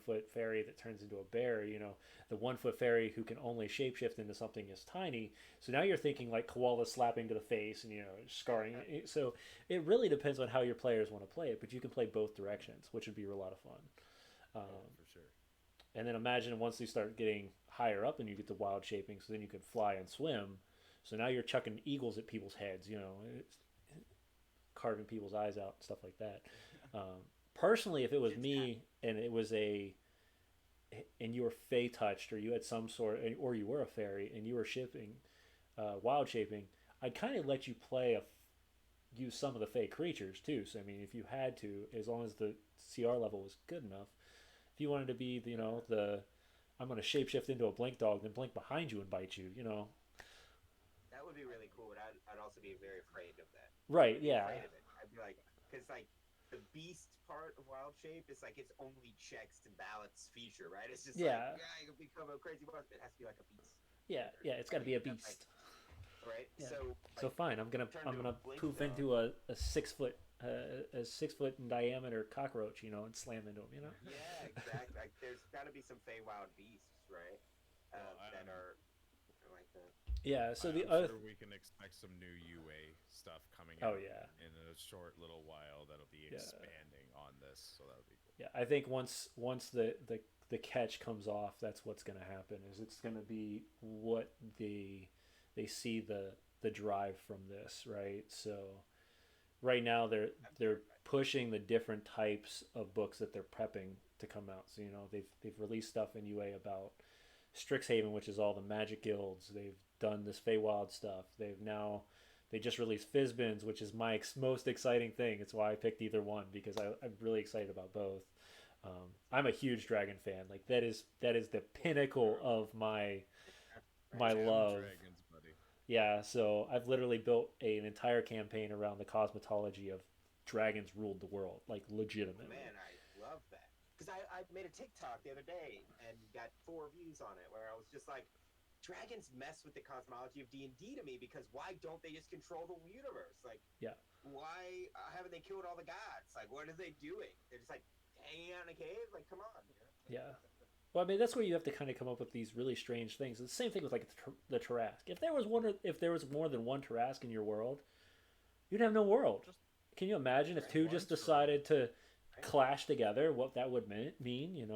foot fairy that turns into a bear. You know, the 1 foot fairy who can only shapeshift into something as tiny. So now you're thinking like koala slapping to the face and scarring. So it really depends on how your players want to play it, but you can play both directions, which would be a lot of fun. Oh, for sure. And then imagine once you start getting higher up and you get the wild shaping, so then you can fly and swim. So now you're chucking eagles at people's heads. It's carving people's eyes out and stuff like that. Personally, if it was me and it was and you were fey touched or you had some sort or you were a fairy and you were shipping wild shaping, I'd kind of let you use some of the fey creatures too. So I mean, if you had to, as long as the CR level was good enough, if you wanted to be the I'm going to shapeshift into a blink dog, then blink behind you and bite you. That would be really cool, but I'd also be very afraid of that. Right? I'd be Yeah. afraid of it. I'd be like, because like the beast part of Wild Shape is like its only checks and balance feature, right? It's just Yeah. like, yeah, you can become a crazy monster. It has to be like a beast. Yeah. Yeah. It's got to be a beast. Right. Yeah. So So fine, I'm gonna poof into a 6 foot a 6 foot in diameter cockroach, and slam into him. Yeah, exactly. Like, there's got to be some Feywild beasts, right? That are like that. Yeah. So the I'm other. sure we can expect some new UA stuff coming Oh out yeah. in a short little while that'll be Yeah. expanding on this, so that'll be cool. Yeah. I think once the catch comes off, that's what's gonna happen. Is it's gonna be what they see the drive from this, right? So right now they're pushing the different types of books that they're prepping to come out. So they've released stuff in UA about Strixhaven, which is all the magic guilds. They've done this Feywild stuff. They just released Fizbins, which is my most exciting thing. It's why I picked either one because I'm really excited about both. I'm a huge dragon fan. Like that is the pinnacle of my Jam love. Dragons, buddy. Yeah, so I've literally built an entire campaign around the cosmetology of dragons ruled the world, like legitimately. Man, I love that. Because I made a TikTok the other day and got 4 views on it where I was just like, dragons mess with the cosmology of D&D to me because why don't they just control the universe? Like, Yeah. why haven't they killed all the gods? Like, what are they doing? They're just like hanging out in a cave? Like, come on. Yeah. Well, I mean, that's where you have to kind of come up with these really strange things. It's the same thing with like the Tarrasque. If there was more than one Tarrasque in your world, you'd have no world. Can you imagine if two just decided to clash together? What that would mean? You'd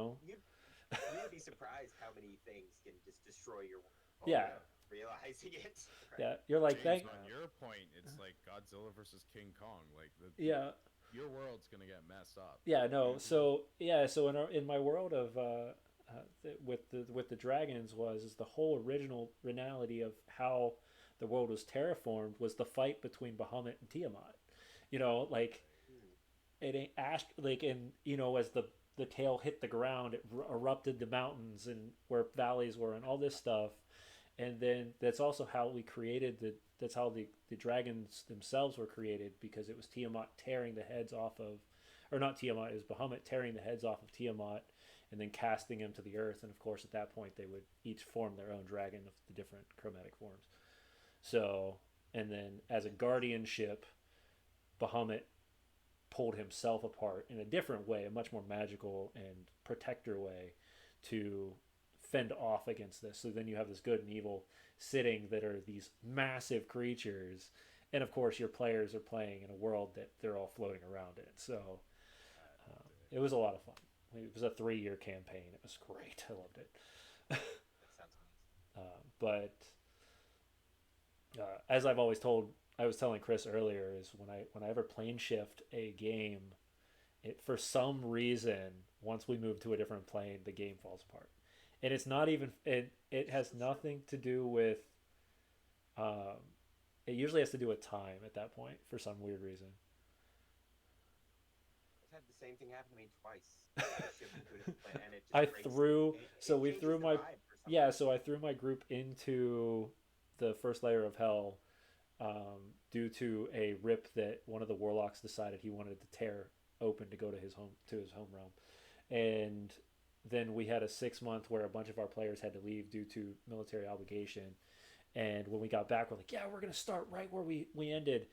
be surprised how many things can just destroy your world. Yeah. Realizing it. Right? Yeah, you're like James, on your point, it's like Godzilla versus King Kong. Like yeah. Your world's gonna get messed up. Yeah, no. So in my world of with the dragons is the whole original reality of how the world was terraformed was the fight between Bahamut and Tiamat. Like it ain't ash like and as the tail hit the ground, it erupted the mountains and where valleys were and all this stuff. And then that's also how we created that's how the dragons themselves were created because it was Tiamat tearing the heads off of, or not Tiamat, it was Bahamut tearing the heads off of Tiamat and then casting him to the earth. And of course, at that point, they would each form their own dragon of the different chromatic forms. So, and then as a guardianship, Bahamut pulled himself apart in a different way, a much more magical and protector way to fend off against this. So then you have this good and evil sitting that are these massive creatures. And of course, your players are playing in a world that they're all floating around in. So it was a lot of fun. It was a 3-year campaign. It was great. I loved it. That sounds amazing. But as I've always told, I was telling Chris earlier, is when I ever plane shift a game, it for some reason once we move to a different plane, the game falls apart, and it's not even it has nothing to do with. It usually has to do with time at that point for some weird reason. I've had the same thing happen to me twice. So I threw my group into the first layer of hell due to a rip that one of the warlocks decided he wanted to tear open to go to his home realm, and then we had a 6 month where a bunch of our players had to leave due to military obligation. And when we got back, we're like, yeah, we're gonna start right where we ended,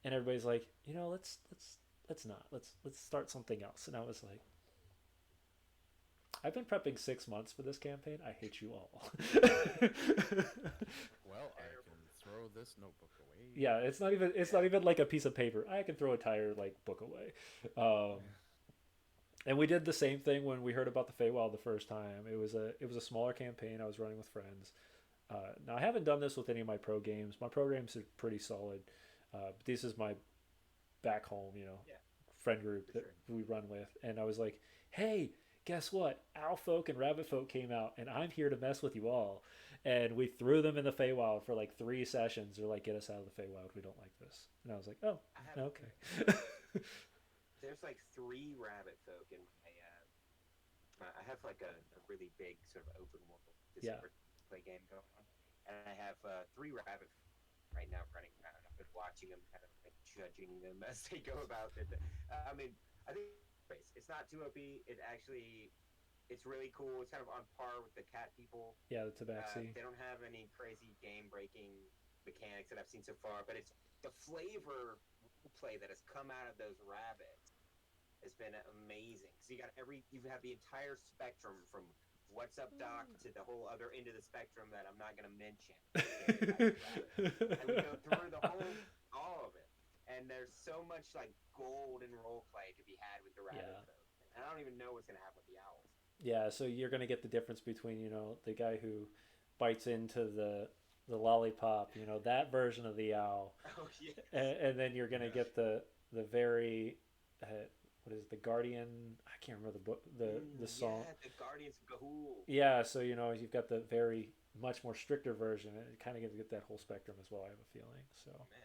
and everybody's like, let's not let's start something else. And I was like, I've been prepping 6 months for this campaign. I hate you all. Well, I can throw this notebook away. Yeah, it's not even like a piece of paper. I can throw a entire like book away. And we did the same thing when we heard about the Feywild the first time. It was a smaller campaign I was running with friends. Now I haven't done this with any of my pro games. My pro games are pretty solid. But this is my back home, Yeah, friend group for that sure. we run with, and I was like, hey, guess what? Owl folk and rabbit folk came out, and I'm here to mess with you all. And we threw them in the Feywild for like 3 sessions. They're like, get us out of the Feywild. We don't like this. And I was like, oh, I have okay. there's like 3 rabbit folk in my. I have like a really big sort of open world Yeah, Discovery play game going on, and I have 3 rabbit right now running around. I've been watching them, kind of like judging them as they go about it. I mean, I think it's not too OP. It's really cool. It's kind of on par with the cat people. yeah, the Tabaxi. They don't have any crazy game breaking mechanics that I've seen so far, but it's the flavor play that has come out of those rabbits has been amazing. So you have the entire spectrum from what's up doc to the whole other end of the spectrum that I'm not going to mention. And we go through the whole all of it. And there's so much like gold and role play to be had with the rabbit Yeah. folk. And I don't even know what's going to happen with the owls. Yeah, so you're gonna get the difference between the guy who bites into the lollipop, that version of the owl, Oh yes. and then you're gonna Yes. get the very what is it, the Guardian? I can't remember the book the song. Yeah, the Guardians of Gahul. Yeah, so you've got the very much more stricter version, and it kind of gives you that whole spectrum as well. I have a feeling. So Man,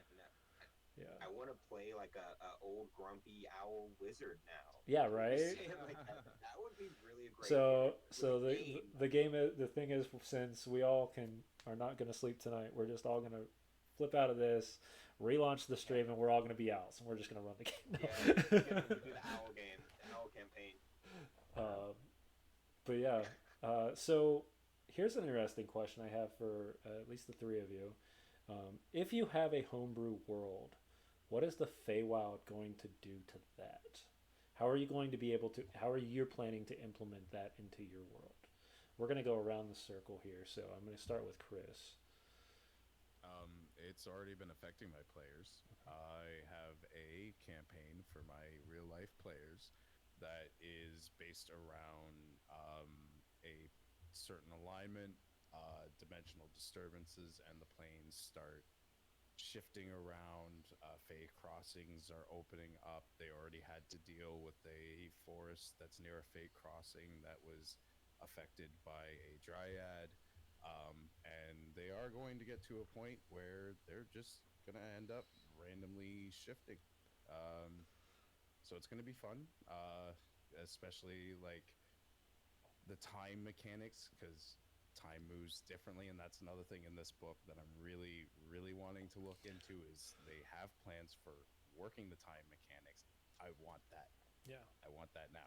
yeah, I want to play like a old grumpy owl wizard now. yeah, Just right. saying, like, that would be really a great So game. the game the thing is, since we all are not gonna sleep tonight, we're just all gonna flip out of this, relaunch the stream, and we're all gonna be owls, and we're just gonna run the game. Yeah, we No. do the owl game, the owl campaign. Um, but yeah, so here's an interesting question I have for at least the three of you. If you have a homebrew world, what is the Feywild going to do to that? How are you going to be able to? How are you planning to implement that into your world? We're going to go around the circle here, so I'm going to start with Chris. It's already been affecting my players. I have a campaign for my real life players that is based around a certain alignment, dimensional disturbances, and the planes start shifting around. Fey crossings are opening up. They already had to deal with a forest that's near a Fey crossing that was affected by a dryad. And they are going to get to a point where they're just going to end up randomly shifting. So it's going to be fun, especially like the time mechanics, because time moves differently, and that's another thing in this book that I'm really, really wanting to look into. Is they have plans for working the time mechanics. I want that. Yeah. I want that now.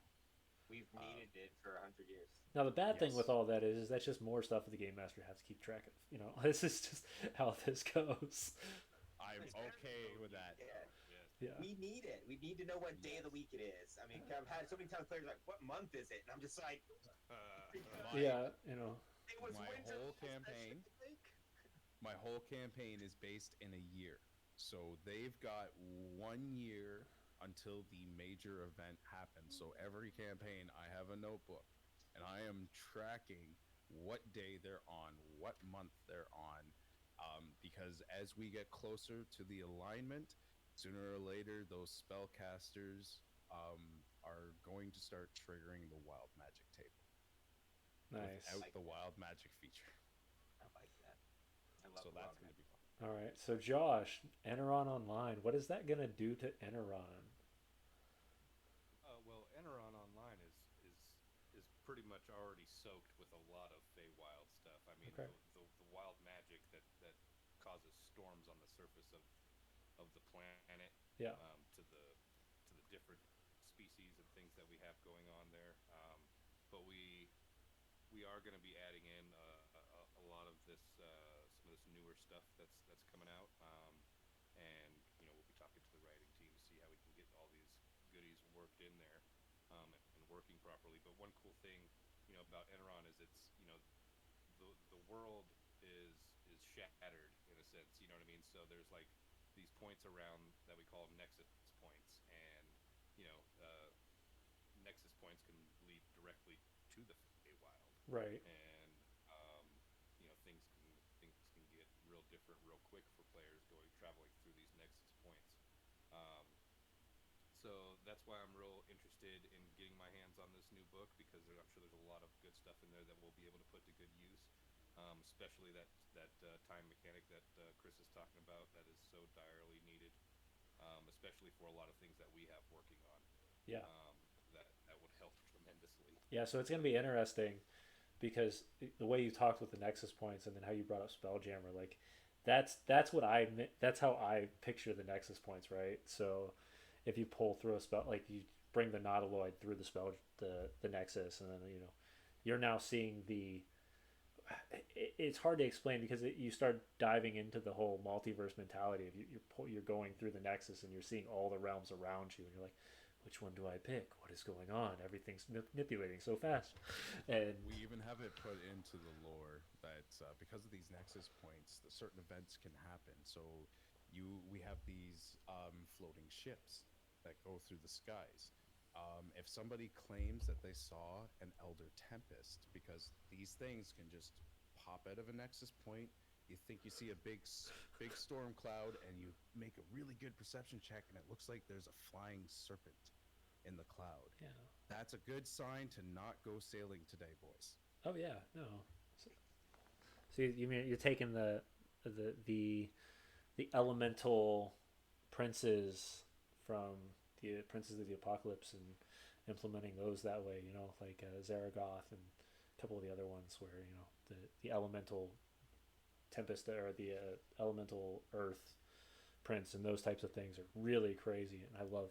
We've needed it for 100 years. Now the bad thing Yes. with all that is that's just more stuff that the game master has to keep track of. This is just how this goes. I'm It's very okay cool. with that. Yeah. Yes. Yeah. We need it. We need to know what day of the week it is. I mean, I've had so many times players like, "What month is it?" And I'm just like, Yeah. "It was My winter." whole last campaign- week." My whole campaign is based in a year. So they've got 1 year until the major event happens. So every campaign, I have a notebook, and I am tracking what day they're on, what month they're on, because as we get closer to the alignment, sooner or later, those spellcasters are going to start triggering the wild magic table Nice. without Like the that. wild magic feature. I like that. I love So the that's wild going to be fun. All right. So Josh, Eneron Online. What is that gonna do to Eneron? Well, Eneron Online is pretty much already soaked with a lot of Feywild stuff. I mean, Okay. the wild magic that causes storms on the surface of the planet, Yeah. to the different species things that we have going on there. But we are going to be adding in a lot of this some of this newer stuff that's coming out. And we'll be talking to the writing team to see how we can get all these goodies worked in there, and working properly. But one cool thing about Enron is it's the world is shattered in a sense. You know what I mean? So there's like these points around that we call nexus points, and you know uh, nexus points can lead directly to the Feywild, Right. and things can get real different real quick for players going traveling through these nexus points. Um, so that's why I'm real interested in getting my hands on this new book, because I'm sure there's a lot of good stuff in there that we'll be able to put to good use. Especially that time mechanic that Chris is talking about, that is so direly needed, especially for a lot of things that we have working on. Yeah. That would help tremendously. Yeah. So it's going to be interesting because the way you talked with the Nexus points and then how you brought up Spelljammer, like that's what that's how I picture the Nexus points, right? So if you pull through a spell, like you bring the Nautiloid through the Nexus, and then you're now seeing the. It's hard to explain because you start diving into the whole multiverse mentality of you're going through the Nexus and you're seeing all the realms around you, and you're like, which one do I pick? What is going on? Everything's manipulating so fast, and We even have it put into the lore that because of these nexus points, that certain events can happen. So we have these floating ships that go through the skies. If somebody claims that they saw an Elder Tempest, because these things can just pop out of a nexus point, you think you see a big storm cloud, and you make a really good perception check, and it looks like there's a flying serpent in the cloud. yeah. That's a good sign to not go sailing today, boys. Oh yeah, no. So you mean you're taking the the elemental princes from the Princes of the Apocalypse and implementing those that way, like Zaragoth and a couple of the other ones where the elemental tempest or the elemental earth prince and those types of things are really crazy, and I love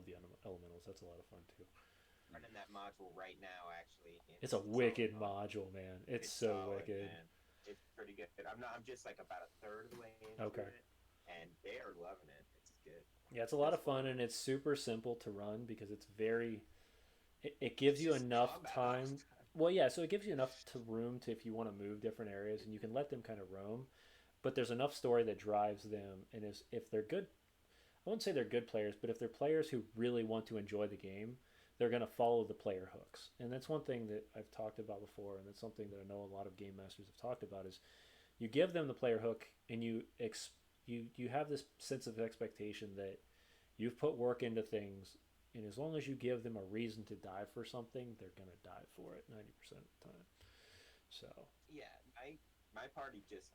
the elementals. That's a lot of fun too. Running that module right now, actually. It's a wicked module, man. It's so solid, wicked. man. It's pretty good. I'm just like about a third of the way into Okay. it, and they are loving it. It's good. Yeah, it's a lot of fun, and it's super simple to run because it's very. It gives you Just enough combat time. all the time. Well, yeah, so it gives you enough to room to if you want to move different areas, and you can let them kind of roam, but there's enough story that drives them, and if they're good, I wouldn't say they're good players, but if they're players who really want to enjoy the game, they're going to follow the player hooks, and that's one thing that I've talked about before, and that's something that I know a lot of game masters have talked about is you give them the player hook, and you have this sense of expectation that you've put work into things, and as long as you give them a reason to die for something, they're gonna die for it 90% of the time. So Yeah, my party just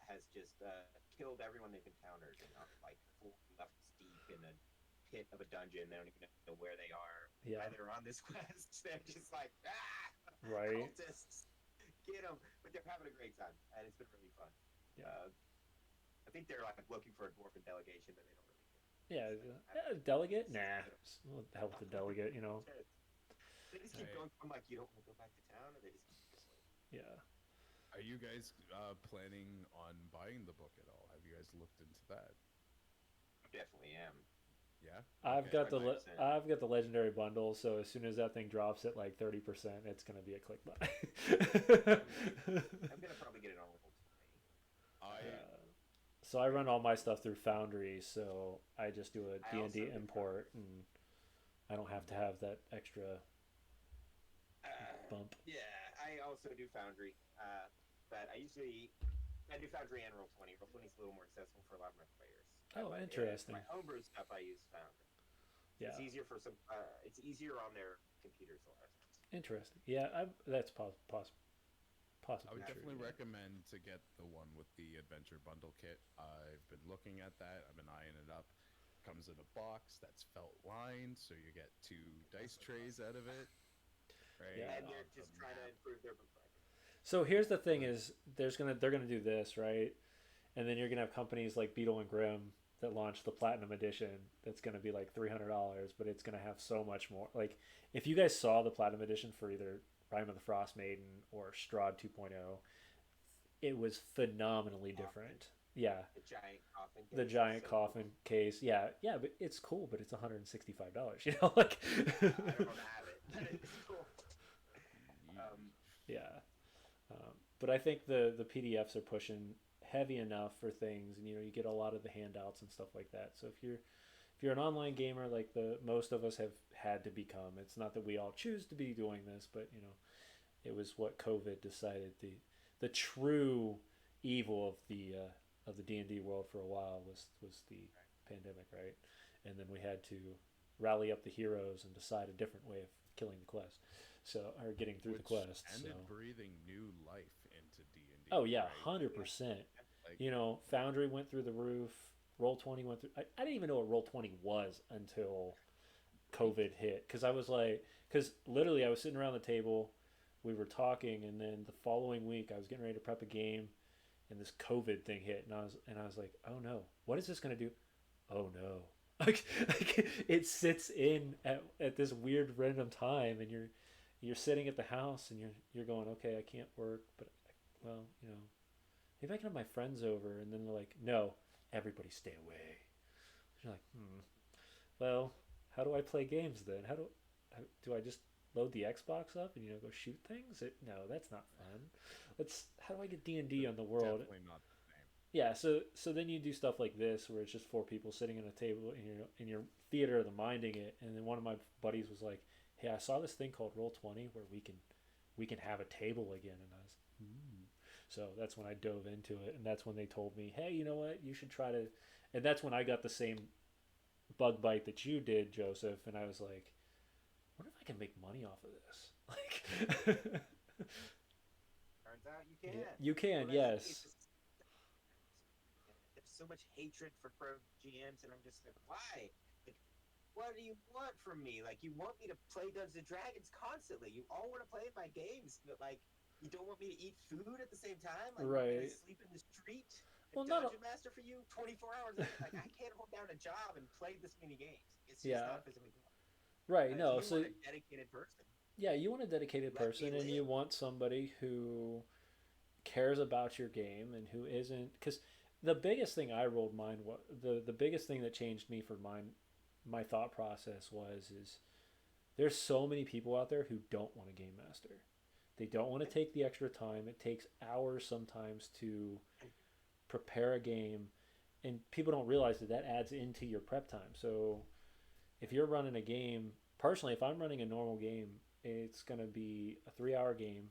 has just killed everyone they've encountered, like full left deep in a pit of a dungeon. They don't even know where they are. Yeah. Either on this quest, they're just like Right. cultists, get them. But they're having a great time, and it's been really fun. Yeah. I think they're like looking for a dwarven delegation that they don't really get. yeah, delegate? Nah, what the hell with the delegate? They just keep Hey. going. I'm like, you don't want to go back to town, or they just keep going. Yeah. Are you guys planning on buying the book at all? Have you guys looked into that? Definitely am. Yeah. I've Okay. got the 5%. I've got the legendary bundle, so as soon as that thing drops at like 30%, it's gonna be a click buy. I'm gonna probably get it on level 20. I So I run all my stuff through Foundry, so I just do a I D&D also do import, and I don't have to have that extra bump. Yeah, I also do Foundry, but I do Foundry and Roll20. Roll20 is a little more accessible for a lot of my players. Oh, But, interesting. my homebrew stuff, I use Foundry. Yeah, It's easier for some. It's easier on their computers a lot of times. interesting. Yeah, that's possibly I would true. definitely Yeah. recommend to get the one with the adventure bundle kit. I've been looking at that. I've been eyeing it up. Comes in a box that's felt lined, so you get 2 dice trays out of it. Right. Yeah. And they're A just trying to map. improve their book writing. So here's the thing: is they're gonna do this, right, and then you're gonna have companies like Beetle and Grimm that launched the Platinum Edition that's going to be like $300, but it's going to have so much more. Like, if you guys saw the Platinum Edition for either Rime of the Frost Maiden or Strahd 2.0, it was phenomenally different. Yeah, The giant coffin case. the It's giant so coffin cool. case. Yeah, yeah, but it's cool, but it's $165. You know, like I don't have it, but it's cool. Um, yeah. But I think the PDFs are pushing heavy enough for things, and you get a lot of the handouts and stuff like that. So if you're an online gamer like the most of us have had to become, it's not that we all choose to be doing this, but it was what COVID decided. The true evil of the D&D world for a while was the pandemic, right? And then we had to rally up the heroes and decide a different way of killing the quest. So, or getting through the Which quest. So, ended breathing new life into D&D, oh yeah, right? 100%. Like, Foundry went through the roof. Roll 20 went through. I didn't even know what Roll 20 was until COVID hit. Because I was like, because literally I was sitting around the table, we were talking, and then the following week I was getting ready to prep a game, and this COVID thing hit, and I was like, oh no, what is this gonna do? Oh no. Like it sits in at this weird random time, and you're sitting at the house, and you're going, okay, I can't work, but well, maybe I can have my friends over, and then they're like, no, everybody stay away. You're like, well, how do I play games then? How do I just load the Xbox up and go shoot things? No, that's not fun. How do I get D&D on the world? definitely not the same. Yeah, so then you do stuff like this where it's just four people sitting at a table in your theater of the minding it, and then one of my buddies was like, "Hey, I saw this thing called Roll 20 where we can have a table again," and I was, so that's when I dove into it, and that's when they told me, "Hey, you know what? You should try to," and that's when I got the same bug bite that you did, Joseph, and I was like, "What if I can make money off of this?" Like, Turns out you can. you can, Well, that's the case. yes, There's so much hatred for pro GMs, and I'm just like, why? Like, what do you want from me? Like, you want me to play Dungeons and Dragons constantly. You all want to play my games, but like, you don't want me to eat food at the same time. Like, you want me right. to sleep in the street Well, and not dungeon master for you 24 hours a day. Like, I can't hold down a job and play this many games. It's just yeah, not physically possible. right. If No, you so want a dedicated person, yeah, you want a dedicated let me person, and you live. want somebody who cares about your game and who isn't, because the biggest thing I rolled mine was the biggest thing that changed me for my thought process was is there's so many people out there who don't want a game master. They don't want to take the extra time. It takes hours sometimes to prepare a game, and people don't realize that adds into your prep time. So if you're running a game, personally, if I'm running a normal game, it's going to be a 3 hour game.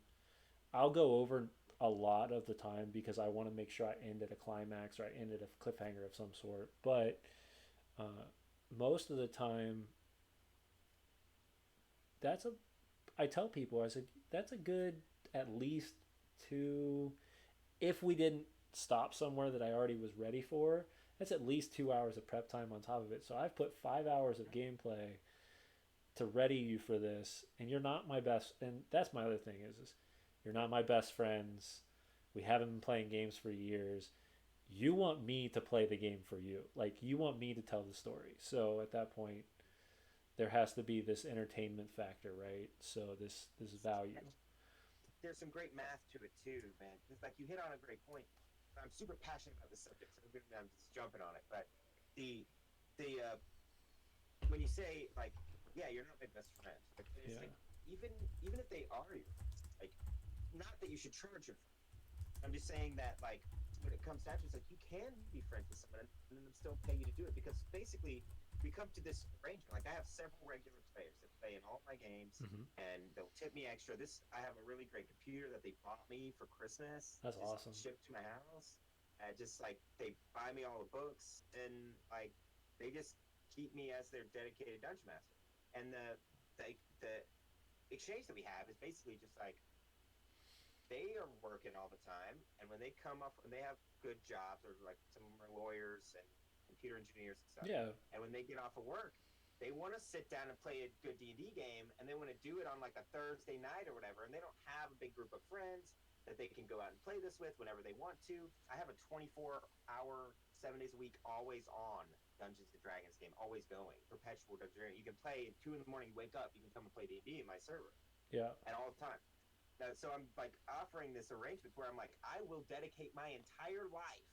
I'll go over a lot of the time because I want to make sure I end at a climax or I end at a cliffhanger of some sort. But uh, most of the time, that's a. I tell people, I said that's a good at least two. If we didn't stop somewhere that I already was ready for, that's at least 2 hours of prep time on top of it. So I've put 5 hours of gameplay to ready you for this, and you're not my best. And that's my other thing is you're not my best friends. We haven't been playing games for years. You want me to play the game for you. Like you want me to tell the story. So at that point, there has to be this entertainment factor, right? So this value. There's some great math to it too, man. It's like you hit on a great point. I'm super passionate about this subject, so I'm just jumping on it. But the the when you say like, yeah, you're not my best friend. Like, it's Yeah. like even if they are your friends, like, not that you should charge your friend. I'm just saying that like when it comes down to it, it's like you can be friends with someone and then still pay you to do it because basically we come to this arrangement. Like I have several regular players that play in all my games, Mm-hmm. and they'll tip me extra. I have a really great computer that they bought me for Christmas. That's Just awesome. shipped to my house. Just like they buy me all the books and like they just keep me as their dedicated dungeon master. And the exchange that we have is basically just like they are working all the time, and when they come up and they have good jobs, or like some of them are lawyers and computer engineers and stuff, Yeah. and when they get off of work, they want to sit down and play a good D&D game, and they want to do it on like a Thursday night or whatever, and they don't have a big group of friends that they can go out and play this with whenever they want to. I have a 24-hour 7 days a week, always on Dungeons and Dragons game, always going, perpetual Dungeons and Dragons. You can play at 2 in the morning. You wake up, you can come and play D&D in my server. Yeah. At all the time. So I'm like offering this arrangement where I'm like, I will dedicate my entire life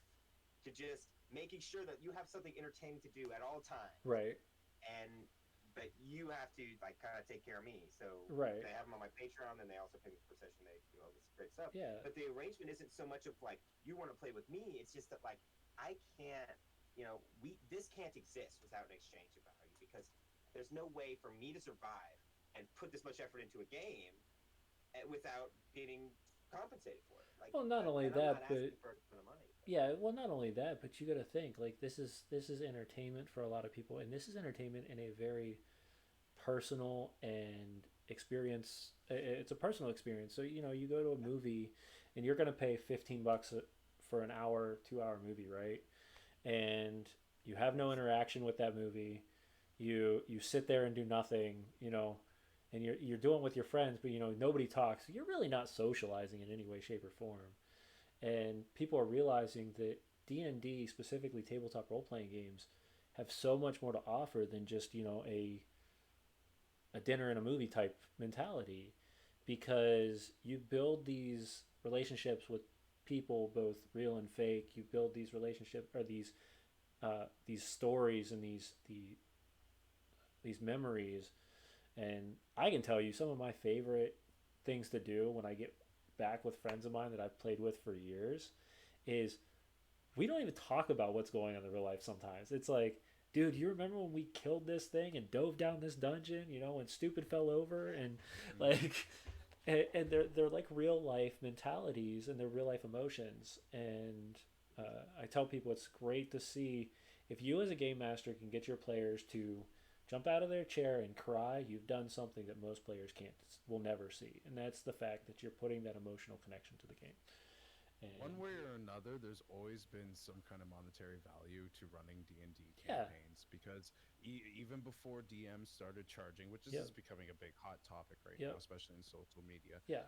to just making sure that you have something entertaining to do at all times. Right. But you have to like kind of take care of me. So Right. they have them on my Patreon, and they also pay me per session. They do all this great stuff. Yeah. But the arrangement isn't so much of like you want to play with me. It's just that like I can't, this can't exist without an exchange of value, because there's no way for me to survive and put this much effort into a game without getting compensated for it. Like, Well, not only and that, I'm not but asking for the money. yeah, well, not only that, but you got to think like this is entertainment for a lot of people, and this is entertainment in a very personal and experience. It's a personal experience. So you go to a movie, and you're gonna pay $15 for an hour, 2 hour movie, right? And you have no interaction with that movie. You sit there and do nothing, and you're doing it with your friends, but nobody talks. You're really not socializing in any way, shape, or form. And people are realizing that D&D, specifically tabletop role playing games, have so much more to offer than just a dinner and a movie type mentality, because you build these relationships with people, both real and fake. You build these relationships, or these stories, and these memories. And I can tell you some of my favorite things to do when I get back with friends of mine that I've played with for years is we don't even talk about what's going on in real life sometimes. It's like, dude, you remember when we killed this thing and dove down this dungeon, when stupid fell over, and like and they're like real life mentalities, and they're real life emotions. And I tell people it's great to see if you as a game master can get your players to jump out of their chair and cry, you've done something that most players will never see, and that's the fact that you're putting that emotional connection to the game. And one way or another, there's always been some kind of monetary value to running D&D Yeah. campaigns, because even before DMs started charging, which is becoming a big hot topic right now, especially in social media. Yeah.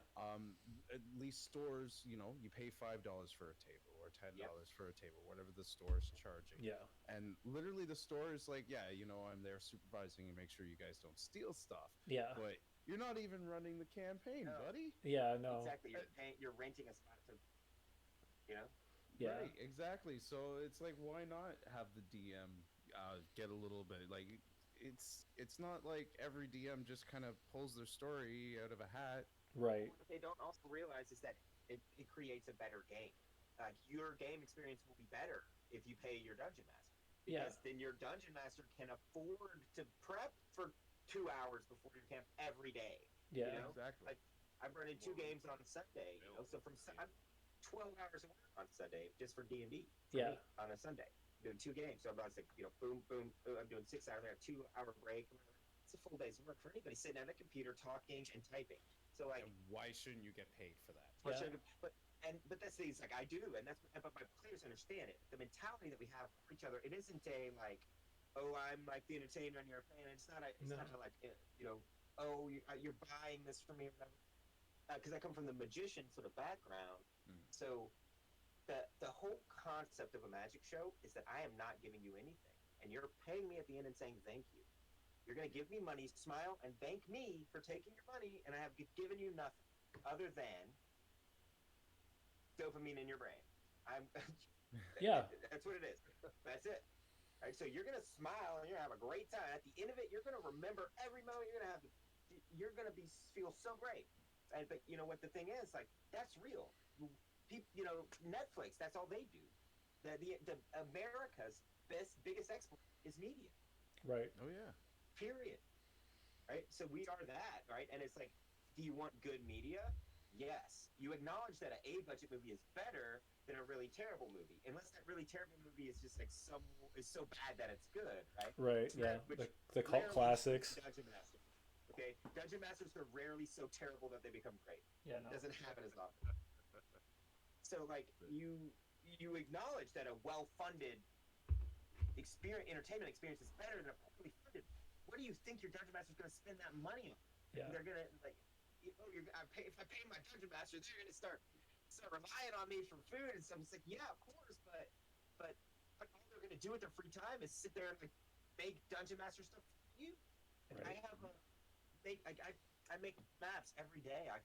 At least stores, you pay $5 for a table or $10 for a table, whatever the store is charging. Yeah. And literally the store is like, I'm there supervising and make sure you guys don't steal stuff. Yeah. But you're not even running the campaign, buddy. Yeah, no. Exactly. You're renting a spot to, Yeah. Right, exactly. So it's like, why not have the DM get a little bit like it's not like every DM just kind of pulls their story out of a hat. Right. What they don't also realize is that it creates a better game. Like your game experience will be better if you pay your dungeon master, because then your dungeon master can afford to prep for 2 hours before your camp every day. Yeah. Exactly. Like I'm running 2 games on Sunday, so I'm 12 hours of work on Sunday just for D&D. On a Sunday, doing 2 games. So I'm about to say, boom, boom, boom. I'm doing 6 hours. I have 2 hour break. It's a full day's work for anybody sitting at a computer talking and typing. So like, and why shouldn't you get paid for that? but that's the thing. It's like I do, but my players understand it. The mentality that we have for each other. It isn't a like, oh, I'm like the entertainer and you're a fan. It's not a like, oh, you're buying this from me or whatever. Because I come from the magician sort of background. So the whole concept of a magic show is that I am not giving you anything, and you're paying me at the end and saying thank you. You're going to give me money, smile, and thank me for taking your money, and I have given you nothing other than dopamine in your brain. That's what it is. That's it. All right, so you're going to smile and you're going to have a great time. At the end of it, you're going to remember every moment. You're going to feel so great. But you know what the thing is, like, that's real. People, Netflix, that's all they do. The America's biggest export is media. Right. Oh yeah. Period. Right. So we are that. Right. And it's like, do you want good media? Yes. You acknowledge that an A-budget movie is better than a really terrible movie, unless that really terrible movie is just like is so bad that it's good. Right. Right. Yeah. The cult classics. Dungeon Master. Okay. Dungeon Masters are rarely so terrible that they become great. Yeah. No. It doesn't happen as often. So like you acknowledge that a well-funded entertainment experience is better than a poorly funded. What do you think your dungeon master is going to spend that money on? Yeah. They're going to like, if I pay my dungeon master, they're going to start relying on me for food and stuff. It's like, yeah, of course, but going to do with their free time is sit there and like, make Dungeon Master stuff for you. And Right. I make maps every day. I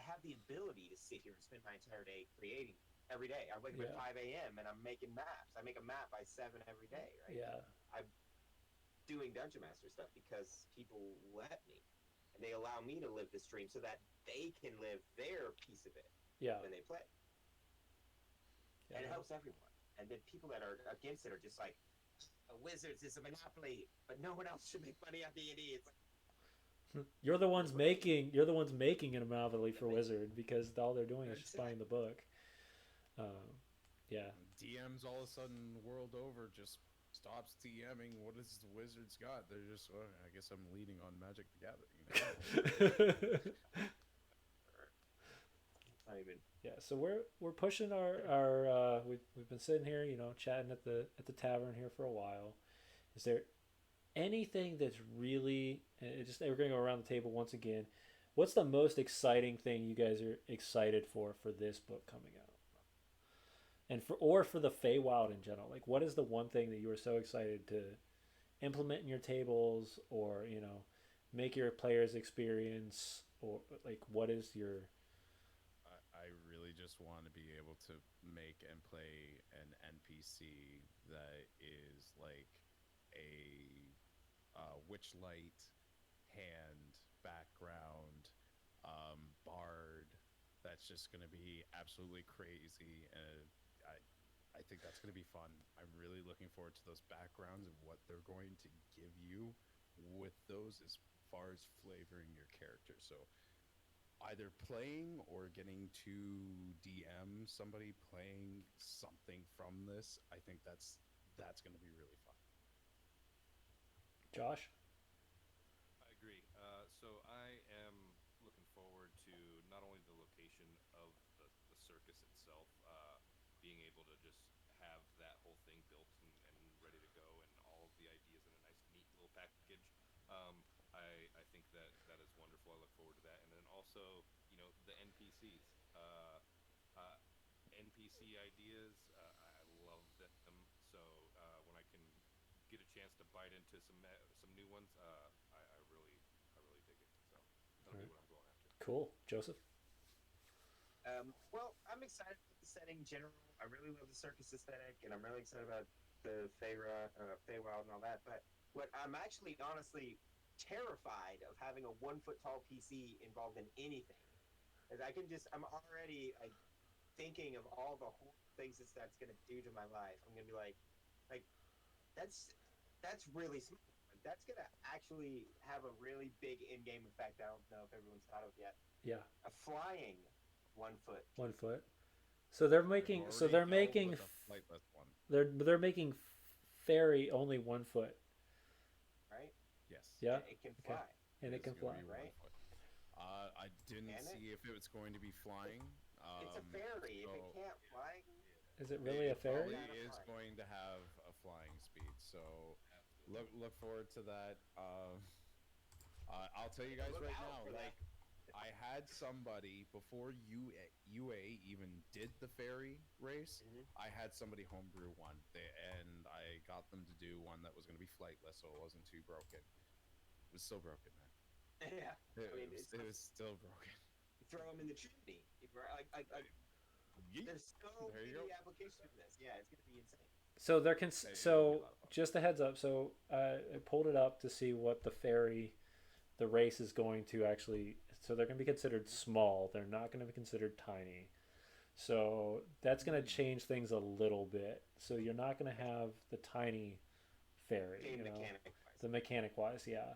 have the ability to sit here and spend my entire day creating every day. I wake up at 5 a.m. and I'm making maps. I make a map by 7 every day, right? Yeah. I'm doing Dungeon Master stuff because people let me. And they allow me to live the stream so that they can live their piece of it Yeah. when they play. Yeah. And it helps everyone. And then people that are against it are just like, Wizards is a monopoly, but no one else should make money on D&D. It's like, You're the ones making a monopoly for Wizard because all they're doing is just buying the book. Yeah. DMs all of a sudden world over just stops DMing. What has the Wizards got? They're just, well, I guess I'm leading on Magic the Gathering now. not even. Yeah, so we're pushing our we've been sitting here, chatting at the tavern here for a while. Is there anything that's really we're going to go around the table once again. What's the most exciting thing you guys are excited for this book coming out? And for the Feywild in general, like what is the one thing that you were so excited to implement in your tables, or make your players experience, or like what is your? I really just want to be able to make and play an NPC that is like a witchlight hand background bard that's just going to be absolutely crazy, and I think that's going to be fun. I'm really looking forward to those backgrounds and what they're going to give you with those as far as flavoring your character. So either playing or getting to DM somebody playing something from this, I think that's going to be really fun. Josh? I agree. So I am looking forward to not only the location of the circus itself, being able to just have that whole thing built and ready to go, and all of the ideas in a nice, neat little package. I think that is wonderful. I look forward to that, and then also, the NPCs. NPC ideas, I love them. So when I can get a chance to bite into some new ones, I really dig it. So that'll be what I'm going after. Cool. Joseph? Well, I'm excited about the setting in general. I really love the circus aesthetic, and I'm really excited about the Feywild and all that. But what I'm actually honestly terrified of having a 1 foot tall PC involved in anything. Is I'm already like thinking of all the horrible things that's going to do to my life. I'm going to be like that's really smart. Like, that's going to actually have a really big in-game effect. I don't know if everyone's thought of yet. Yeah. A flying 1 foot. 1 foot. So they're making. They're making fairy only 1 foot. Right. Yes. Yeah. It can fly. And it can fly. Right. I didn't see if it was going to be flying. It's a fairy. If it can't fly, is it really a fairy? It is going to have a flying speed. So look forward to that. I'll tell you guys right now. Like, I had somebody before UA even did the fairy race. Mm-hmm. I had somebody homebrew one, and I got them to do one that was going to be flightless, so it wasn't too broken. It was still broken, man. Yeah, it was still broken. Throw them in the chimney. There's so many applications of this. Yeah, it's gonna be insane. So just a heads up. So I pulled it up to see what the race is going to actually. So they're going to be considered small. They're not going to be considered tiny. So that's going to change things a little bit. So you're not going to have the tiny fairy. The mechanic wise, yeah.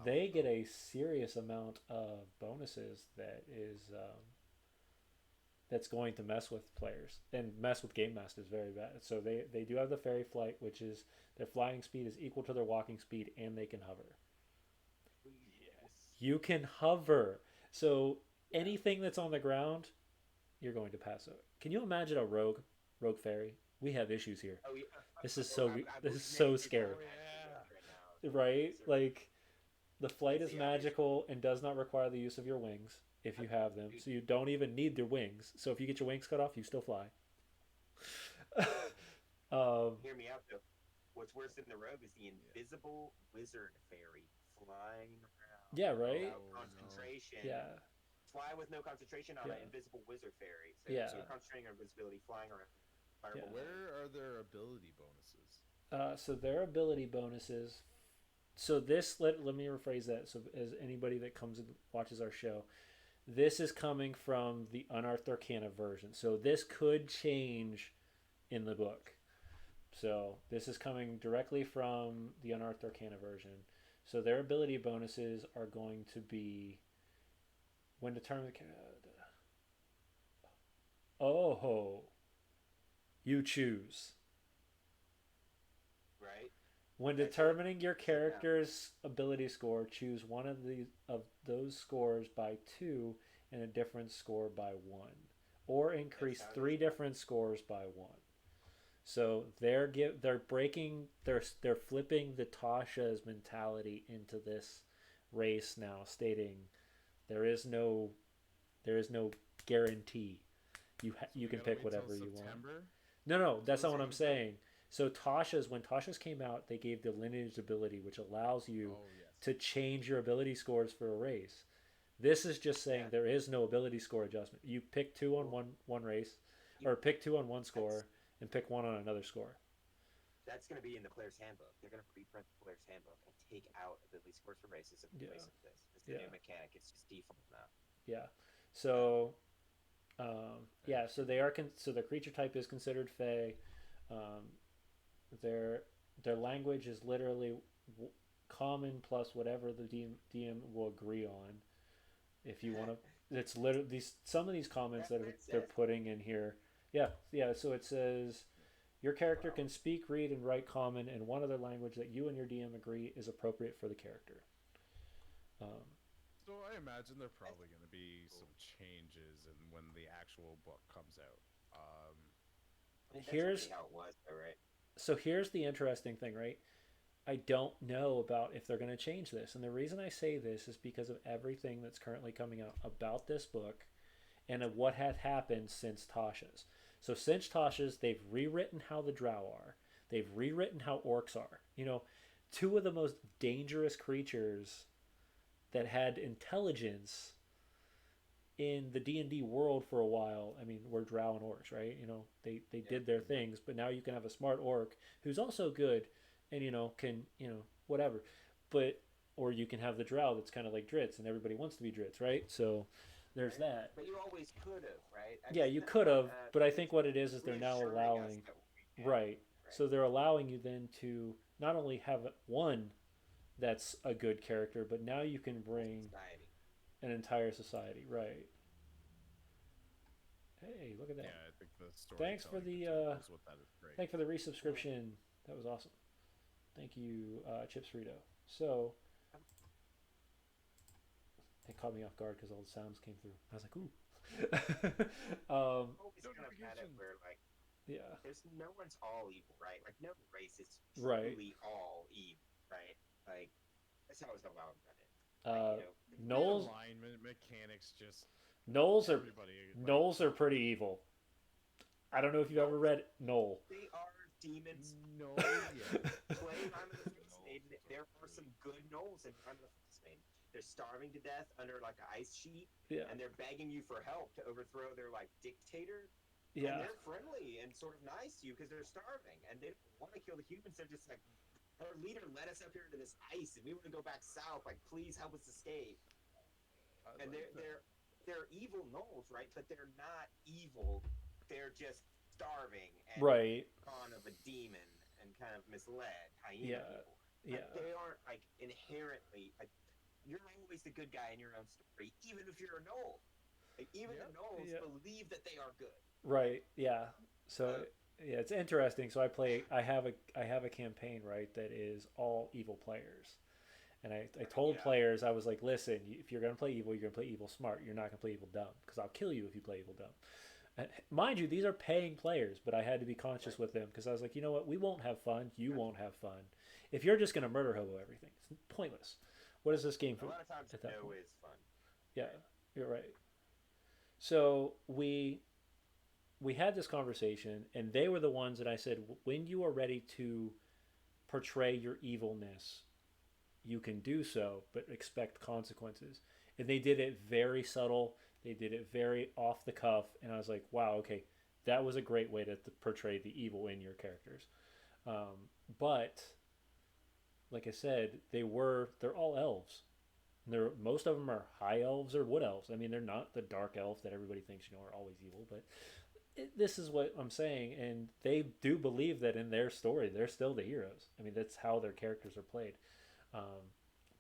They get a serious amount of bonuses that's going to mess with players and mess with game masters very bad. So they do have the fairy flight, which is their flying speed is equal to their walking speed, and they can hover. Yes. You can hover. So anything that's on the ground, you're going to pass over. Can you imagine a rogue fairy? We have issues here. Oh, yeah. This is so scary. Right? Like, the flight is magical and does not require the use of your wings if you have them. So you don't even need their wings. So if you get your wings cut off, you still fly. Hear me out though. What's worse than the rogue is the invisible wizard fairy flying around yeah, right. without Oh no. concentration. Yeah, Fly with no concentration on yeah, an invisible wizard fairy. So yeah, you're concentrating on invisibility, flying around, yeah. fireball land. Where are their ability bonuses? So their ability bonuses. So this let me rephrase that. So as anybody that comes and watches our show, this is coming from the Unearthed Arcana version. So this could change in the book. So this is coming directly from the Unearthed Arcana version. So their ability bonuses are going to be when determined. Oh ho, you choose. Right? When determining your character's ability score, choose one of those scores by 2 and a different score by 1, or increase 3 different scores by 1. So they're flipping the Tasha's mentality into this race now, stating there is no there is no guarantee. So You we can gotta pick wait till whatever you want. September. No, that's not Those what are I'm the saying. So when Tasha's came out, they gave the lineage ability, which allows you Oh yes. to change your ability scores for a race. This is just saying Yeah. there is no ability score adjustment. You pick two on one race, or pick two on one score, and pick one on another score. That's going to be in the player's handbook. They're going to reprint the player's handbook and take out ability scores for races and Yeah, replace it with this. It's the yeah, new mechanic. It's just default now. yeah. So yeah, so Actually, they are so the creature type is considered Fey. Um, their their language is literally common plus whatever the DM will agree on. If you want to, it's literally these some of these comments That's that what it they're says. putting in here. Yeah, yeah. So it says your character Wow. can speak, read, and write common in one other language that you and your DM agree is appropriate for the character. Um, so I imagine there are That's probably going to be cool. some changes in when the actual book comes out. I think that's here's already how it was, though, right? here's the interesting thing, right? I don't know about if they're going to change this, and the reason I say this is because of everything that's currently coming out about this book and of what had happened since Tasha's. So since Tasha's, they've rewritten how the Drow are. They've rewritten how orcs are. You know, two of the most dangerous creatures that had intelligence in the D&D world for a while. I mean, were Drow and orcs, right? You know, they Yeah. did their things, but now you can have a smart orc who's also good and can, whatever. But or you can have the Drow that's kind of like Dritz and everybody wants to be Dritz, right? So there's Right? that. But you always could have, right? Yeah, you could have, but I think what it is they're now reassuring us allowing, that we can, right? right? So they're allowing you then to not only have one that's a good character, but now you can bring Society. an entire society, right? Hey, look at that! Yeah, I think the Thanks for storytelling the materials with that is great. thanks for the resubscription. That was awesome. Thank you, Chips Frito. So it caught me off guard because all the sounds came through. I was like, ooh. Always kind of had it Notifications. where, like, Yeah. there's no one's all evil, right? Like, no race is Right. truly all evil, right? Like, that's how it's about done it. Uh, Like, Knowles Alignment mechanics just everybody like Knowles are pretty evil. I don't know if you've ever read Knoll. they are demons. no yeah. Play Rhyme of the Frost Maiden. There are some good gnolls in Rhyme of the Frost Maiden. They're starving to death under like an ice sheet, Yeah. and they're begging you for help to overthrow their like dictator. Yeah. And they're friendly and sort of nice to you because they're starving and they don't want to kill the humans. They're just like, our leader led us up here to this ice and we want to go back south. Like, please help us escape. And they're evil gnolls, right? But they're not evil. They're just starving and Right. on of a demon and kind of misled hyena Yeah. people. Yeah. Like, they aren't like inherently like you're always the good guy in your own story, even if you're a gnoll. Like, even the gnolls Yeah. believe that they are good. Right. Yeah. So yeah, it's interesting. So I have a campaign, right, that is all evil players. And I told Yeah. players, I was like, listen, if you're going to play evil, you're going to play evil smart. You're not going to play evil dumb because I'll kill you if you play evil dumb. And mind you, these are paying players, but I had to be conscious with them because I was like, you know what? We won't have fun. You won't have fun. If you're just going to murder hobo everything, it's pointless. What is this game A for? lot of times, at that no point? is fun. Yeah, you're right. So we we had this conversation, and they were the ones that I said, when you are ready to portray your evilness, you can do so, but expect consequences. And they did it very subtle. They did it very off the cuff, and I was like, wow, okay, that was a great way to portray the evil in your characters. But like I said, they're all elves. Most of them are high elves or wood elves. I mean, they're not the dark elves that everybody thinks are always evil, but this is what I'm saying, and they do believe that in their story they're still the heroes. I mean, that's how their characters are played. Um,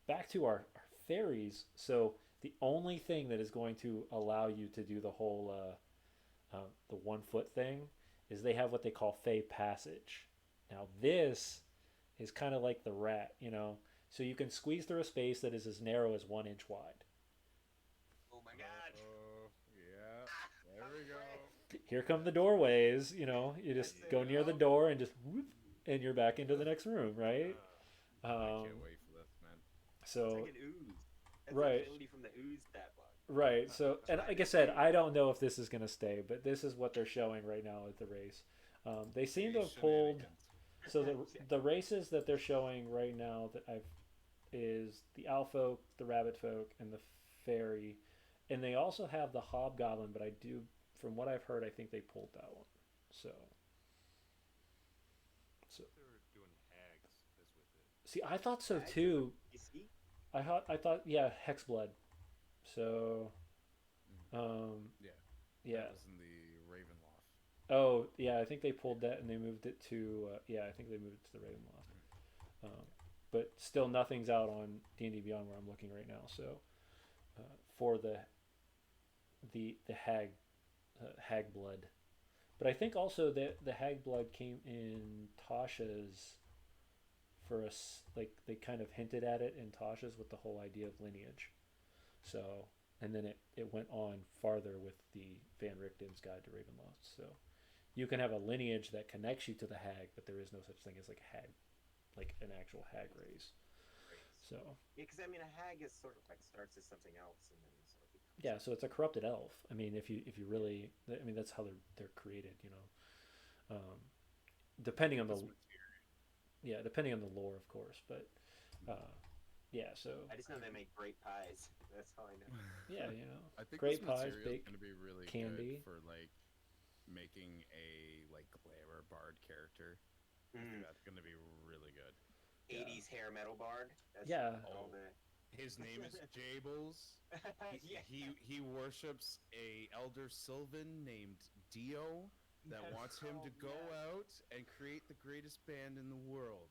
Back to our fairies. So the only thing that is going to allow you to do the whole the 1 foot thing is they have what they call Fey passage. Now this is kind of like the rat, So you can squeeze through a space that is as narrow as 1 inch wide. Oh my god. Oh, yeah. There we go. Here come the doorways. You just go near the door and just whoop, and you're back into the next room, right? I can't wait for this, man. So It's like an ooze. That's right. the ability from the ooze stat block. Right. So, and like I said, I don't know if this is going to stay, but this is what they're showing right now at the race. They seem to have pulled. So the races that they're showing right now that is the owl folk, the rabbit folk, and the fairy, and they also have the hobgoblin. But from what I've heard, I think they pulled that one. So They were doing hags as with it. see, I thought so Hags? too. You see? I thought yeah, Hexblood. So, Yeah. yeah. That was in the Ravenloft. Oh, yeah, I think they pulled that and they moved it to I think they moved it to the Ravenloft. But still, nothing's out on D&D Beyond where I'm looking right now. So, for the hag blood, but I think also that the hag blood came in Tasha's. For us, like they kind of hinted at it in Tasha's with the whole idea of lineage. So, and then it went on farther with the Van Richten's Guide to Ravenloft. So, you can have a lineage that connects you to the hag, but there is no such thing as like a hag, like an actual hag race. So Yeah, because I mean, a hag is sort of like starts as something else and then sort of becomes. yeah, so it's a corrupted elf. I mean, if you really, I mean, that's how they're created. Depending on the depending on the lore, of course, but yeah. So I just know they make great pies. That's all I know. yeah, I think great this pies, material is bake going to be really candy. good for like making a like glamour bard character. I think that's going to be really good. 80s hair metal bard. That's Yeah. all the. His name is Jables. Yeah. He worships a elder Sylvan named Dio that wants him to go out and create the greatest band in the world.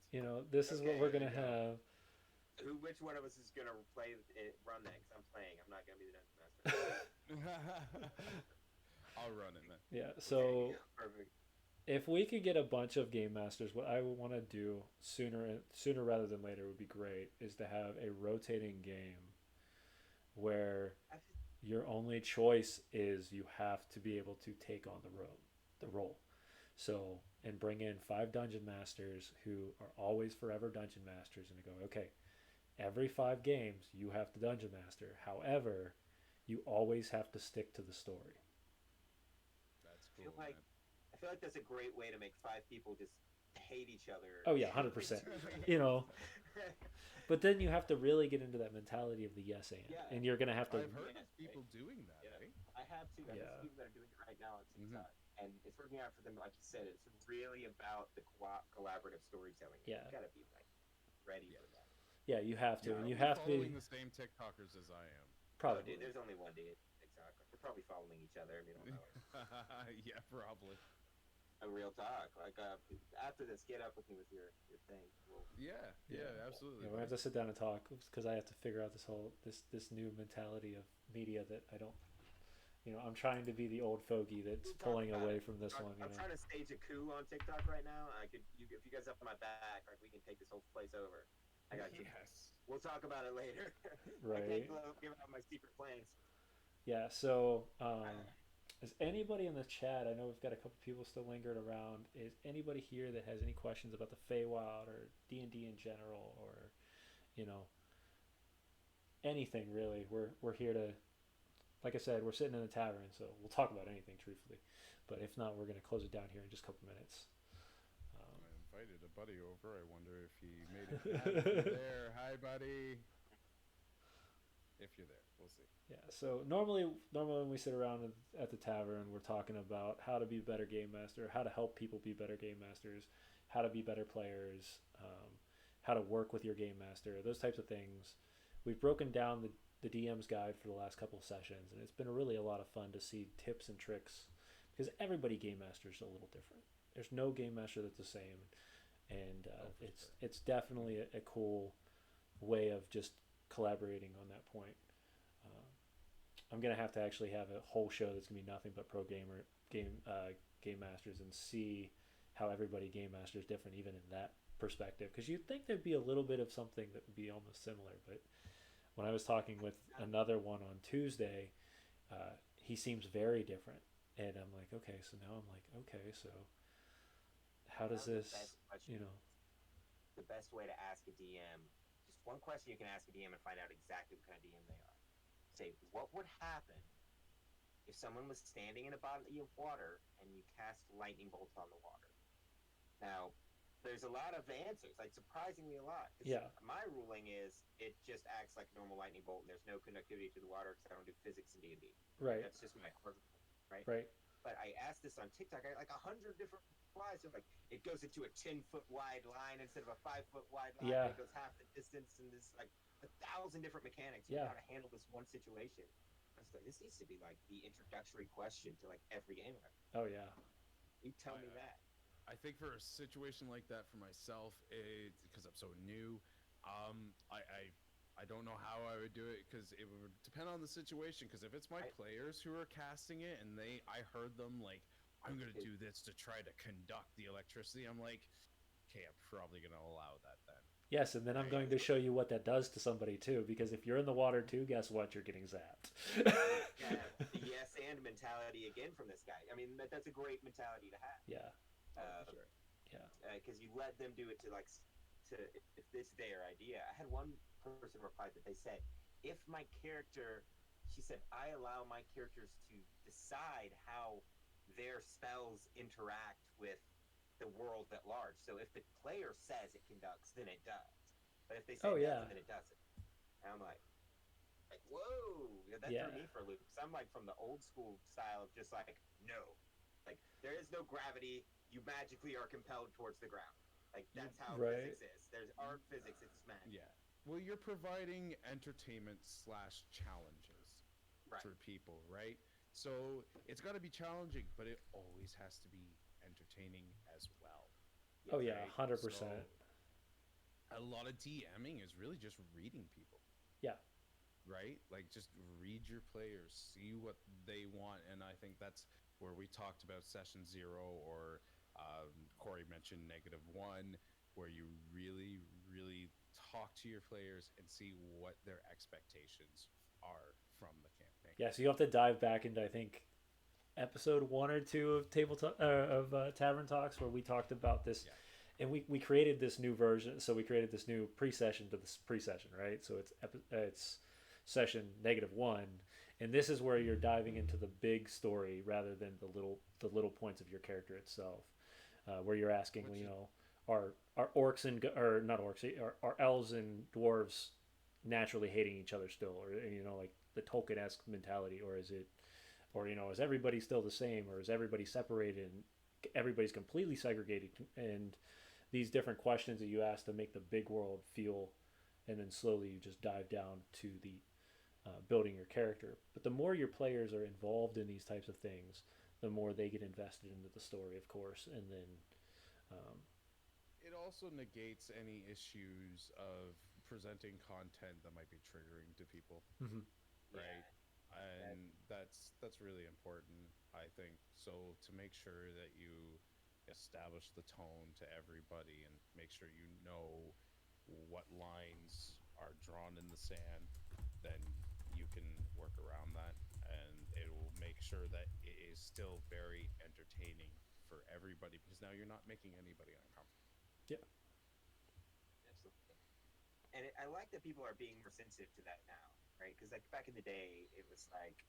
This is what Okay, we're gonna there you have. Which one of us is gonna play it? Run that? Because I'm playing. I'm not gonna be the dungeon master. I'll run it, man. Yeah. So Perfect. if we could get a bunch of game masters, what I would want to do sooner rather than later would be great is to have a rotating game where your only choice is you have to be able to take on the role. So, and bring in 5 dungeon masters who are always forever dungeon masters and go, okay, every 5 games you have to dungeon master. However, you always have to stick to the story. That's I cool, feel like that's a great way to make 5 people just hate each other. Oh yeah, 100%. But then you have to really get into that mentality of the yes and you're gonna have to. I've heard of people doing that. Yeah. Eh? I have too. I Yeah. have people that are doing it right now on TikTok, and it's working out for them. Like you said, it's really about the collaborative storytelling. Yeah. You gotta be like ready for that. Yeah, you have to, Yeah, and you are have to following be the same TikTokers as I am. Oh, probably. dude, there's only one dude. Exactly. They're probably following each other, and they don't know it. Yeah, probably. A real talk. Like after this, get up with me with your thing. Yeah, absolutely. Yeah, we have to sit down and talk because I have to figure out this new mentality of media that I don't. I'm trying to be the old fogey that's pulling away from this one. I'm trying to stage a coup on TikTok right now. If you guys up my back, like we can take this whole place over. I got you. Yes. We'll talk about it later. Right. I can't give out my secret plans. Yeah. So, is anybody in the chat? I know we've got a couple people still lingered around. Is anybody here that has any questions about the Feywild or D&D in general, or anything really? We're here to like I said, we're sitting in a tavern, so we'll talk about anything truthfully. But if not, we're going to close it down here in just a couple minutes. I invited a buddy over. I wonder if he made it. If you're there, hi, buddy. If you're there, we'll see. Yeah. So normally when we sit around at the tavern, we're talking about how to be a better game master, how to help people be better game masters, how to be better players, how to work with your game master, those types of things. We've broken down the DM's guide for the last couple of sessions, and it's been really a lot of fun to see tips and tricks because everybody game masters a little different. There's no game master that's the same, and it's definitely a cool way of just collaborating on that point. I'm gonna have to actually have a whole show that's gonna be nothing but pro gamer game masters and see how everybody game masters different even in that perspective, because you'd think there'd be a little bit of something that would be almost similar, but when I was talking with another one on Tuesday, he seems very different, and I'm like, okay, so now I'm like, okay, so how does this, you know? The best way to ask a DM, just one question you can ask a DM and find out exactly what kind of DM they are. Say, what would happen if someone was standing in a body of water and you cast lightning bolts on the water? Now, there's a lot of answers, like surprisingly a lot. Yeah. My ruling is it just acts like a normal lightning bolt, and there's no conductivity to the water because I don't do physics in D&D. Right. That's just my argument, right? Right. But I asked this on TikTok. I got like 100 different replies. So like, it goes into a 10-foot wide line instead of a 5-foot wide line. Yeah. It goes half the distance, and there's like 1,000 different mechanics on how to handle this one situation. I was like, this needs to be like the introductory question to like every game. Oh yeah. You tell me that. I think for a situation like that for myself, because I'm so new, I don't know how I would do it, because it would depend on the situation. Because if it's my players who are casting it and I heard them like, I'm gonna do this to try to conduct the electricity, I'm like, okay, I'm probably gonna allow that then. Yes, and then I'm going to show you what that does to somebody too, because if you're in the water too, guess what? You're getting zapped. Yeah, the yes and mentality again from this guy. I mean, that's a great mentality to have. Yeah. Sure. Yeah. Because you let them do it if this is their idea. I had one person reply that they said, if my character, she said, I allow my characters to decide how their spells interact with the world at large. So if the player says it conducts, then it does. But if they say it doesn't, then it doesn't. And I'm like, whoa, that threw me for a loop. Because I'm like from the old school style of just like, no. Like, there is no gravity. You magically are compelled towards the ground. Like, that's how physics is. There's art physics, it's magic. Yeah. Well, you're providing entertainment / challenges for people, right? So it's got to be challenging, but it always has to be entertaining as well. Oh yeah, 100%. So a lot of DMing is really just reading people. Yeah. Right? Like, just read your players, see what they want, and I think that's where we talked about session 0, or Corey mentioned -1, where you really, really talk to your players and see what their expectations are from the campaign. Yeah, so you have to dive back into, I think, episode 1 or 2 of Tavern Talks, where we talked about this, and we created this new version. So we created this new pre-session to this pre-session, right? So it's session -1, and this is where you're diving into the big story rather than the little points of your character itself, where you're asking, are orcs and or not orcs, are elves and dwarves naturally hating each other still, or like the Tolkien-esque mentality, or is it, or is everybody still the same, or is everybody separated and everybody's completely segregated? And these different questions that you ask to make the big world feel, and then slowly you just dive down to the building your character. But the more your players are involved in these types of things, the more they get invested into the story, of course, and then it also negates any issues of presenting content that might be triggering to people, right? And that's really important, I think. So to make sure that you establish the tone to everybody and make sure you know what lines are drawn in the sand, then you can work around that, and it will make sure that it is still very entertaining for everybody, because now you're not making anybody uncomfortable. Yeah. Absolutely. And I like that people are being more sensitive to that now, right? Because like back in the day, it was like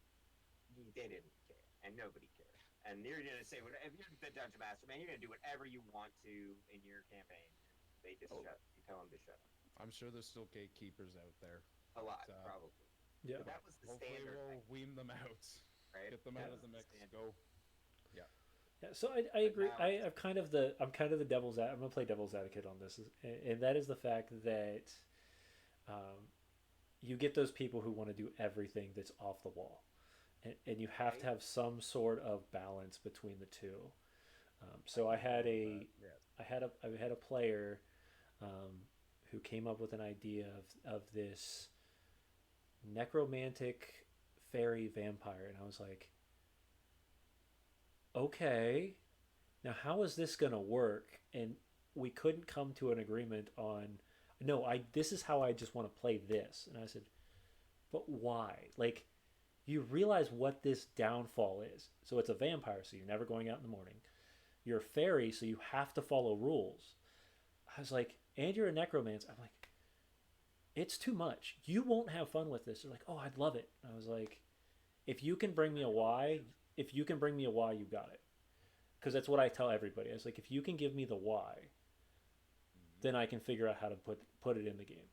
they didn't care, and nobody cared. And you're gonna say, if you're the dungeon master, man, you're gonna do whatever you want to in your campaign. They just Oh. you tell them to shut up. I'm sure there's still gatekeepers out there. A lot, But, probably. Yeah. But that was the hopefully standard, we'll wean them out. right? Get them Yeah. out of the mix. Go. Yeah. Yeah, so I agree. I'm kind of the devil's I'm gonna play devil's advocate on this, and that is the fact that you get those people who want to do everything that's off the wall, and you have to have some sort of balance between the two. So I had a player who came up with an idea of this necromantic fairy vampire, and I was like, okay, now how is this gonna work? And we couldn't come to an agreement on, no, this is how I just want to play this. And I said, but why? Like, you realize what this downfall is. So it's a vampire, so you're never going out in the morning. You're a fairy, so you have to follow rules. I was like, and you're a necromancer. I'm like, it's too much. You won't have fun with this. They're like, oh, I'd love it. I was like, if you can bring me a why, you got it. Because that's what I tell everybody. I was like, if you can give me the why, then I can figure out how to put it in the game,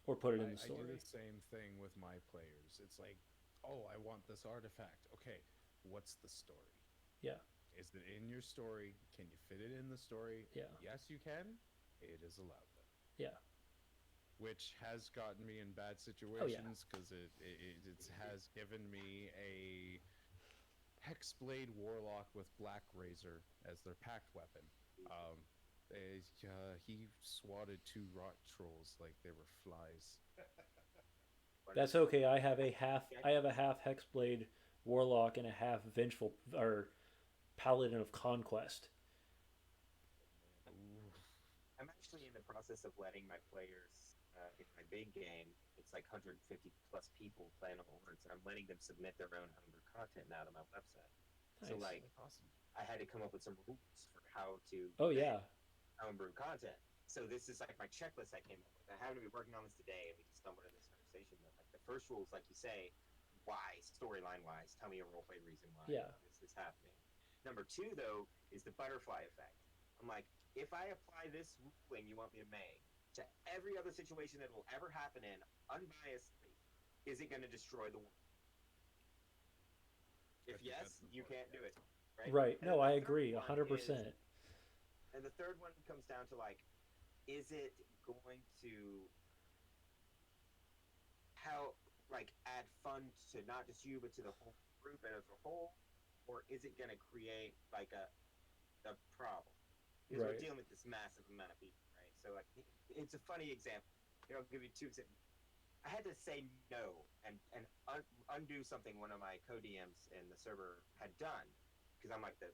or put it in the story. I do the same thing with my players. It's like, oh, I want this artifact. Okay, what's the story? Yeah. Is it in your story? Can you fit it in the story? Yeah. Yes, you can. It is allowed then. Yeah. Which has gotten me in bad situations because it has given me a Hexblade Warlock with Black Razor as their pact weapon. He swatted 2 rot trolls like they were flies. That's okay. I have a half Hexblade Warlock and a half Vengeful or Paladin of Conquest. Ooh. I'm actually in the process of letting my players in my big game. It's like 150 plus people playing on Horns, and I'm letting them submit their own homebrew content now to my website. Nice. So like, Awesome. I had to come up with some rules for how to yeah, homebrew content. So this is like my checklist I came up with. I haven't been working on this today, and we just stumbled into this conversation. But like the first rule is like you say, why storyline wise? Tell me a roleplay reason why this is happening. Number 2 though is the butterfly effect. I'm like, if I apply this ruling you want me to make to every other situation that will ever happen in unbiasedly, is it going to destroy the world? If yes, you can't do it. Right. No, I agree 100%. And the third one comes down to like, is it going to help like add fun to not just you but to the whole group and as a whole, or is it going to create like a problem? Because we're dealing with this massive amount of people, right? So like, it's a funny example. I'll give you 2 examples. I had to say no and undo something one of my co-DMs in the server had done, because I'm like the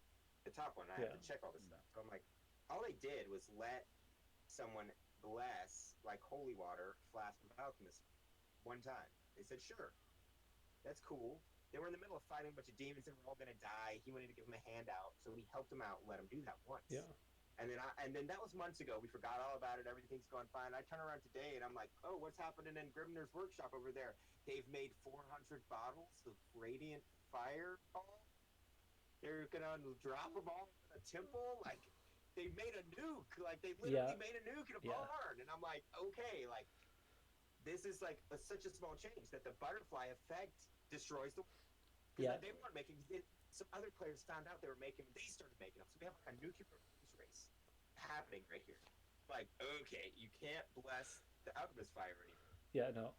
top one. I have to check all this stuff. So I'm like, all they did was let someone bless like holy water flask of alchemist one time. They said, sure, that's cool. They were in the middle of fighting a bunch of demons. They were all going to die. He wanted to give them a handout, so we helped him out and let him do that once. Yeah. And then that was months ago. We forgot all about it. Everything's going fine. I turn around today and I'm like, oh, what's happening in Grimner's workshop over there? They've made 400 bottles of radiant fireball. They're gonna drop them all in a temple. Like, they made a nuke. Like, they literally made a nuke in a barn. And I'm like, okay, like, this is like such a small change that the butterfly effect destroys the world. Because they weren't making it. Some other players found out they started making them. So we have like a nuclear race happening right here. Like, okay, you can't bless the alchemist fire anymore. Yeah, no.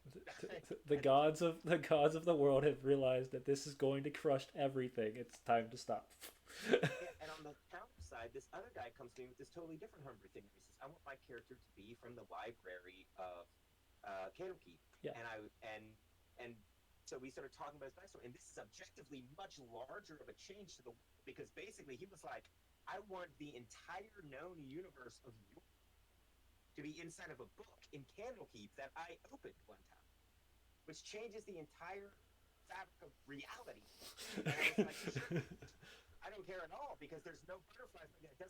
The gods of the world have realized that this is going to crush everything. It's time to stop. And on the counter side, this other guy comes to me with this totally different homebrew thing. He says, I want my character to be from the library of Candlekeep. Yeah. And so we started talking about his backstory, and this is objectively much larger of a change to the world, because basically he was like, I want the entire known universe of York to be inside of a book in Candlekeep that I opened one time, which changes the entire fabric of reality. And I was like, sure, I don't care at all, because there's no butterflies. It doesn't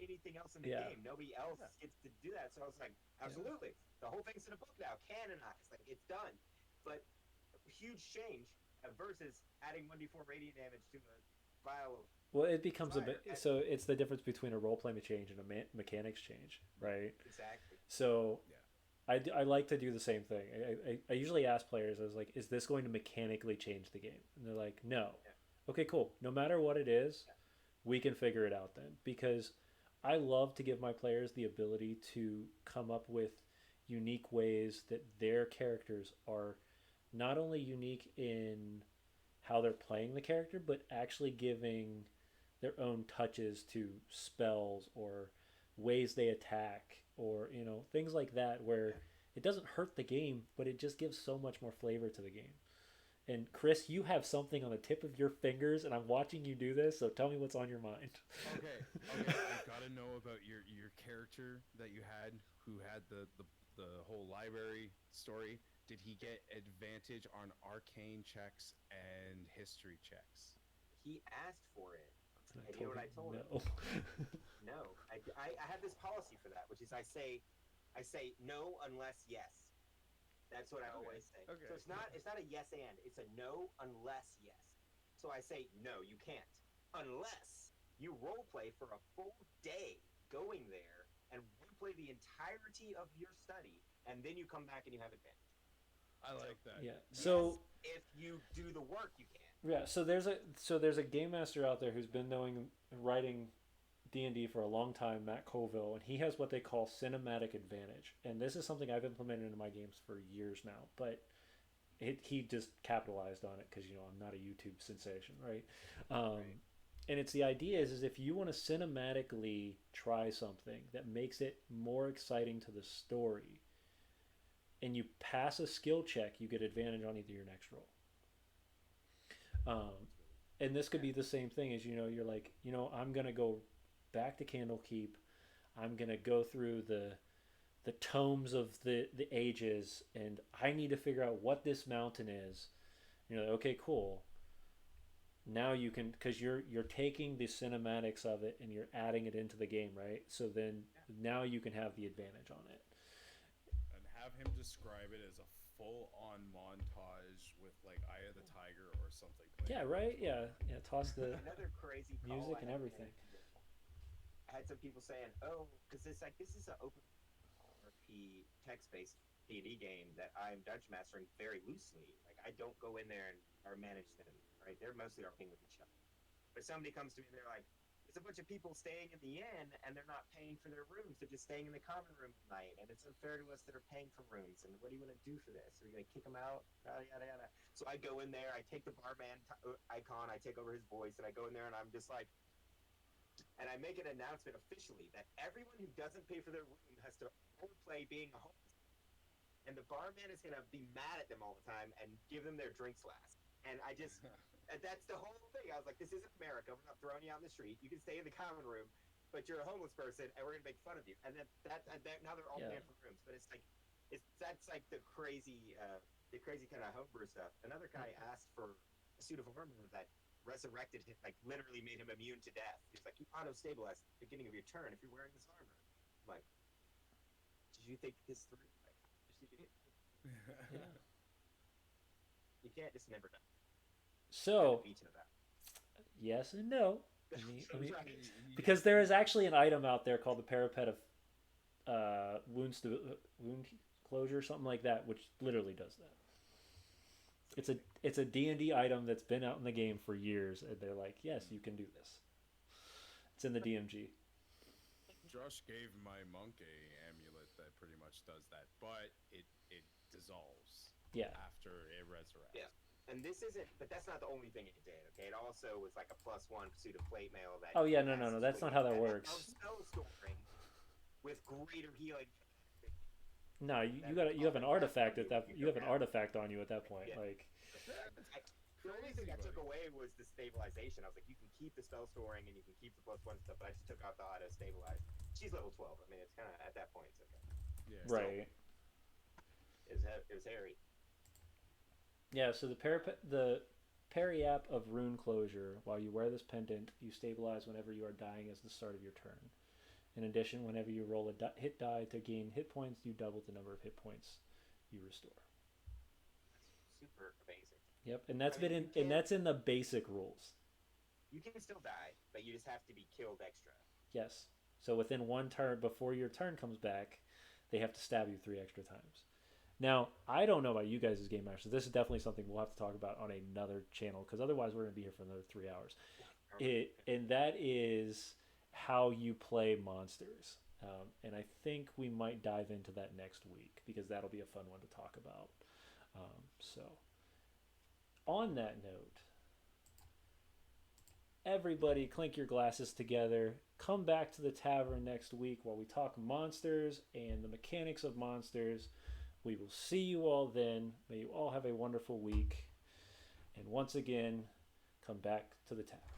anything else in the game. Nobody else gets to do that. So I was like, absolutely. The whole thing's in a book now, canonized. Like, it's done. But huge change. versus adding 1d4 radiant damage to a vial of Well, it becomes fire. so it's the difference between a role play change and a mechanics change, right? Exactly. So Yeah. I like to do the same thing. I usually ask players, I was like, is this going to mechanically change the game? And they're like, no. Yeah. Okay, cool. No matter what it is, Yeah. we can figure it out then. Because I love to give my players the ability to come up with unique ways that their characters are not only unique in how they're playing the character, but actually giving their own touches to spells or ways they attack or things like that where it doesn't hurt the game, but it just gives so much more flavor to the game. And Chris, you have something on the tip of your fingers, and I'm watching you do this. So tell me what's on your mind. Okay, I gotta know about your character that you had, who had the whole library story. Did he get advantage on arcane checks and history checks? He asked for it. And And you know what I told him? no. No. I have this policy for that, which is I say no unless yes. That's what I always say. Okay. So it's not a yes and, it's a no unless yes. So I say no, you can't. Unless you role play for a full day going there and role play the entirety of your study, and then you come back and you have advantage. I like that. Yeah. Yes, So if you do the work, you can. yeah. So there's a game master out there who's been writing D&D for a long time, Matt Colville, and he has what they call cinematic advantage. And this is something I've implemented into my games for years now, but he just capitalized on it because I'm not a YouTube sensation, right? Right. And it's the idea is if you want to cinematically try something that makes it more exciting to the story, and you pass a skill check, you get advantage on either your next roll. And this could be the same thing as you're like, I'm gonna go back to Candlekeep. I'm gonna go through the tomes of the ages, and I need to figure out what this mountain is. Like, okay, cool. Now you can, because you're taking the cinematics of it and you're adding it into the game, right? So then now you can have the advantage on it. And have him describe it as a full-on montage with like Eye of the Tiger or something. Yeah, right. Yeah. Toss the Another crazy call music I and had everything. I had some people saying, "Oh, because this is an open RP text-based D&D game that I'm dungeon mastering very loosely. Like I don't go in there and or manage them. Right? They're mostly RPing with each other. But somebody comes to me and they're like, it's a bunch of people staying in the inn and they're not paying for their rooms. They're just staying in the common room at night, and it's unfair to us that are paying for rooms. And what do you want to do for this? Are you going to kick them out? Yada yada yada." So I go in there, I take the barman icon, I take over his voice, and I go in there and I'm just like, and I make an announcement officially that everyone who doesn't pay for their room has to roleplay being a homeless. And the barman is going to be mad at them all the time and give them their drinks last. And I just, and that's the whole thing. I was like, this isn't America. We're not throwing you out in the street. You can stay in the common room, but you're a homeless person, and we're going to make fun of you. And now they're all paying for rooms. But that's like the crazy kind of homebrew stuff. Another guy asked for a suit of armor that resurrected him, like literally made him immune to death. He's like, you auto-stabilize at the beginning of your turn if you're wearing this armor. I'm like, did you think this through? Like, Yeah. you can't just never know. So yes and no. Because there is actually an item out there called the Parapet of wound closure, something like that, which literally does that. It's a D&D item that's been out in the game for years, and they're like, yes, you can do this. It's in the DMG. Josh gave my monk a amulet that pretty much does that, but it dissolves. Yeah. After it resurrects. Yeah. And this isn't, but that's not the only thing it did. Okay, it also was like a +1 pursuit of plate mail. That oh yeah, no, that's not how that works. Spell storing with greater healing. No, you have an artifact at that. You have an artifact on you at that point. Yeah. Like. The only thing I took away was the stabilization. I was like, you can keep the spell storing and you can keep the +1 stuff, but I just took out the auto stabilize. She's level 12. I mean, it's kind of at that point, it's okay. Yeah. Right. It was hairy. Yeah, so the Periap of Rune Closure, while you wear this pendant, you stabilize whenever you are dying as the start of your turn. In addition, whenever you roll a hit die to gain hit points, you double the number of hit points you restore. That's super amazing. Yep, and that's I mean, been you in, and can't- that's in the basic rules. You can still die, but you just have to be killed extra. Yes. So within one turn, before your turn comes back, they have to stab you 3 extra times. Now, I don't know about you guys' game masters. This is definitely something we'll have to talk about on another channel because otherwise we're going to be here for another 3 hours. And that is how you play monsters. And I think we might dive into that next week because that'll be a fun one to talk about. So, on that note, everybody clink your glasses together. Come back to the tavern next week while we talk monsters and the mechanics of monsters. We will see you all then. May you all have a wonderful week. And once again, come back to the tavern.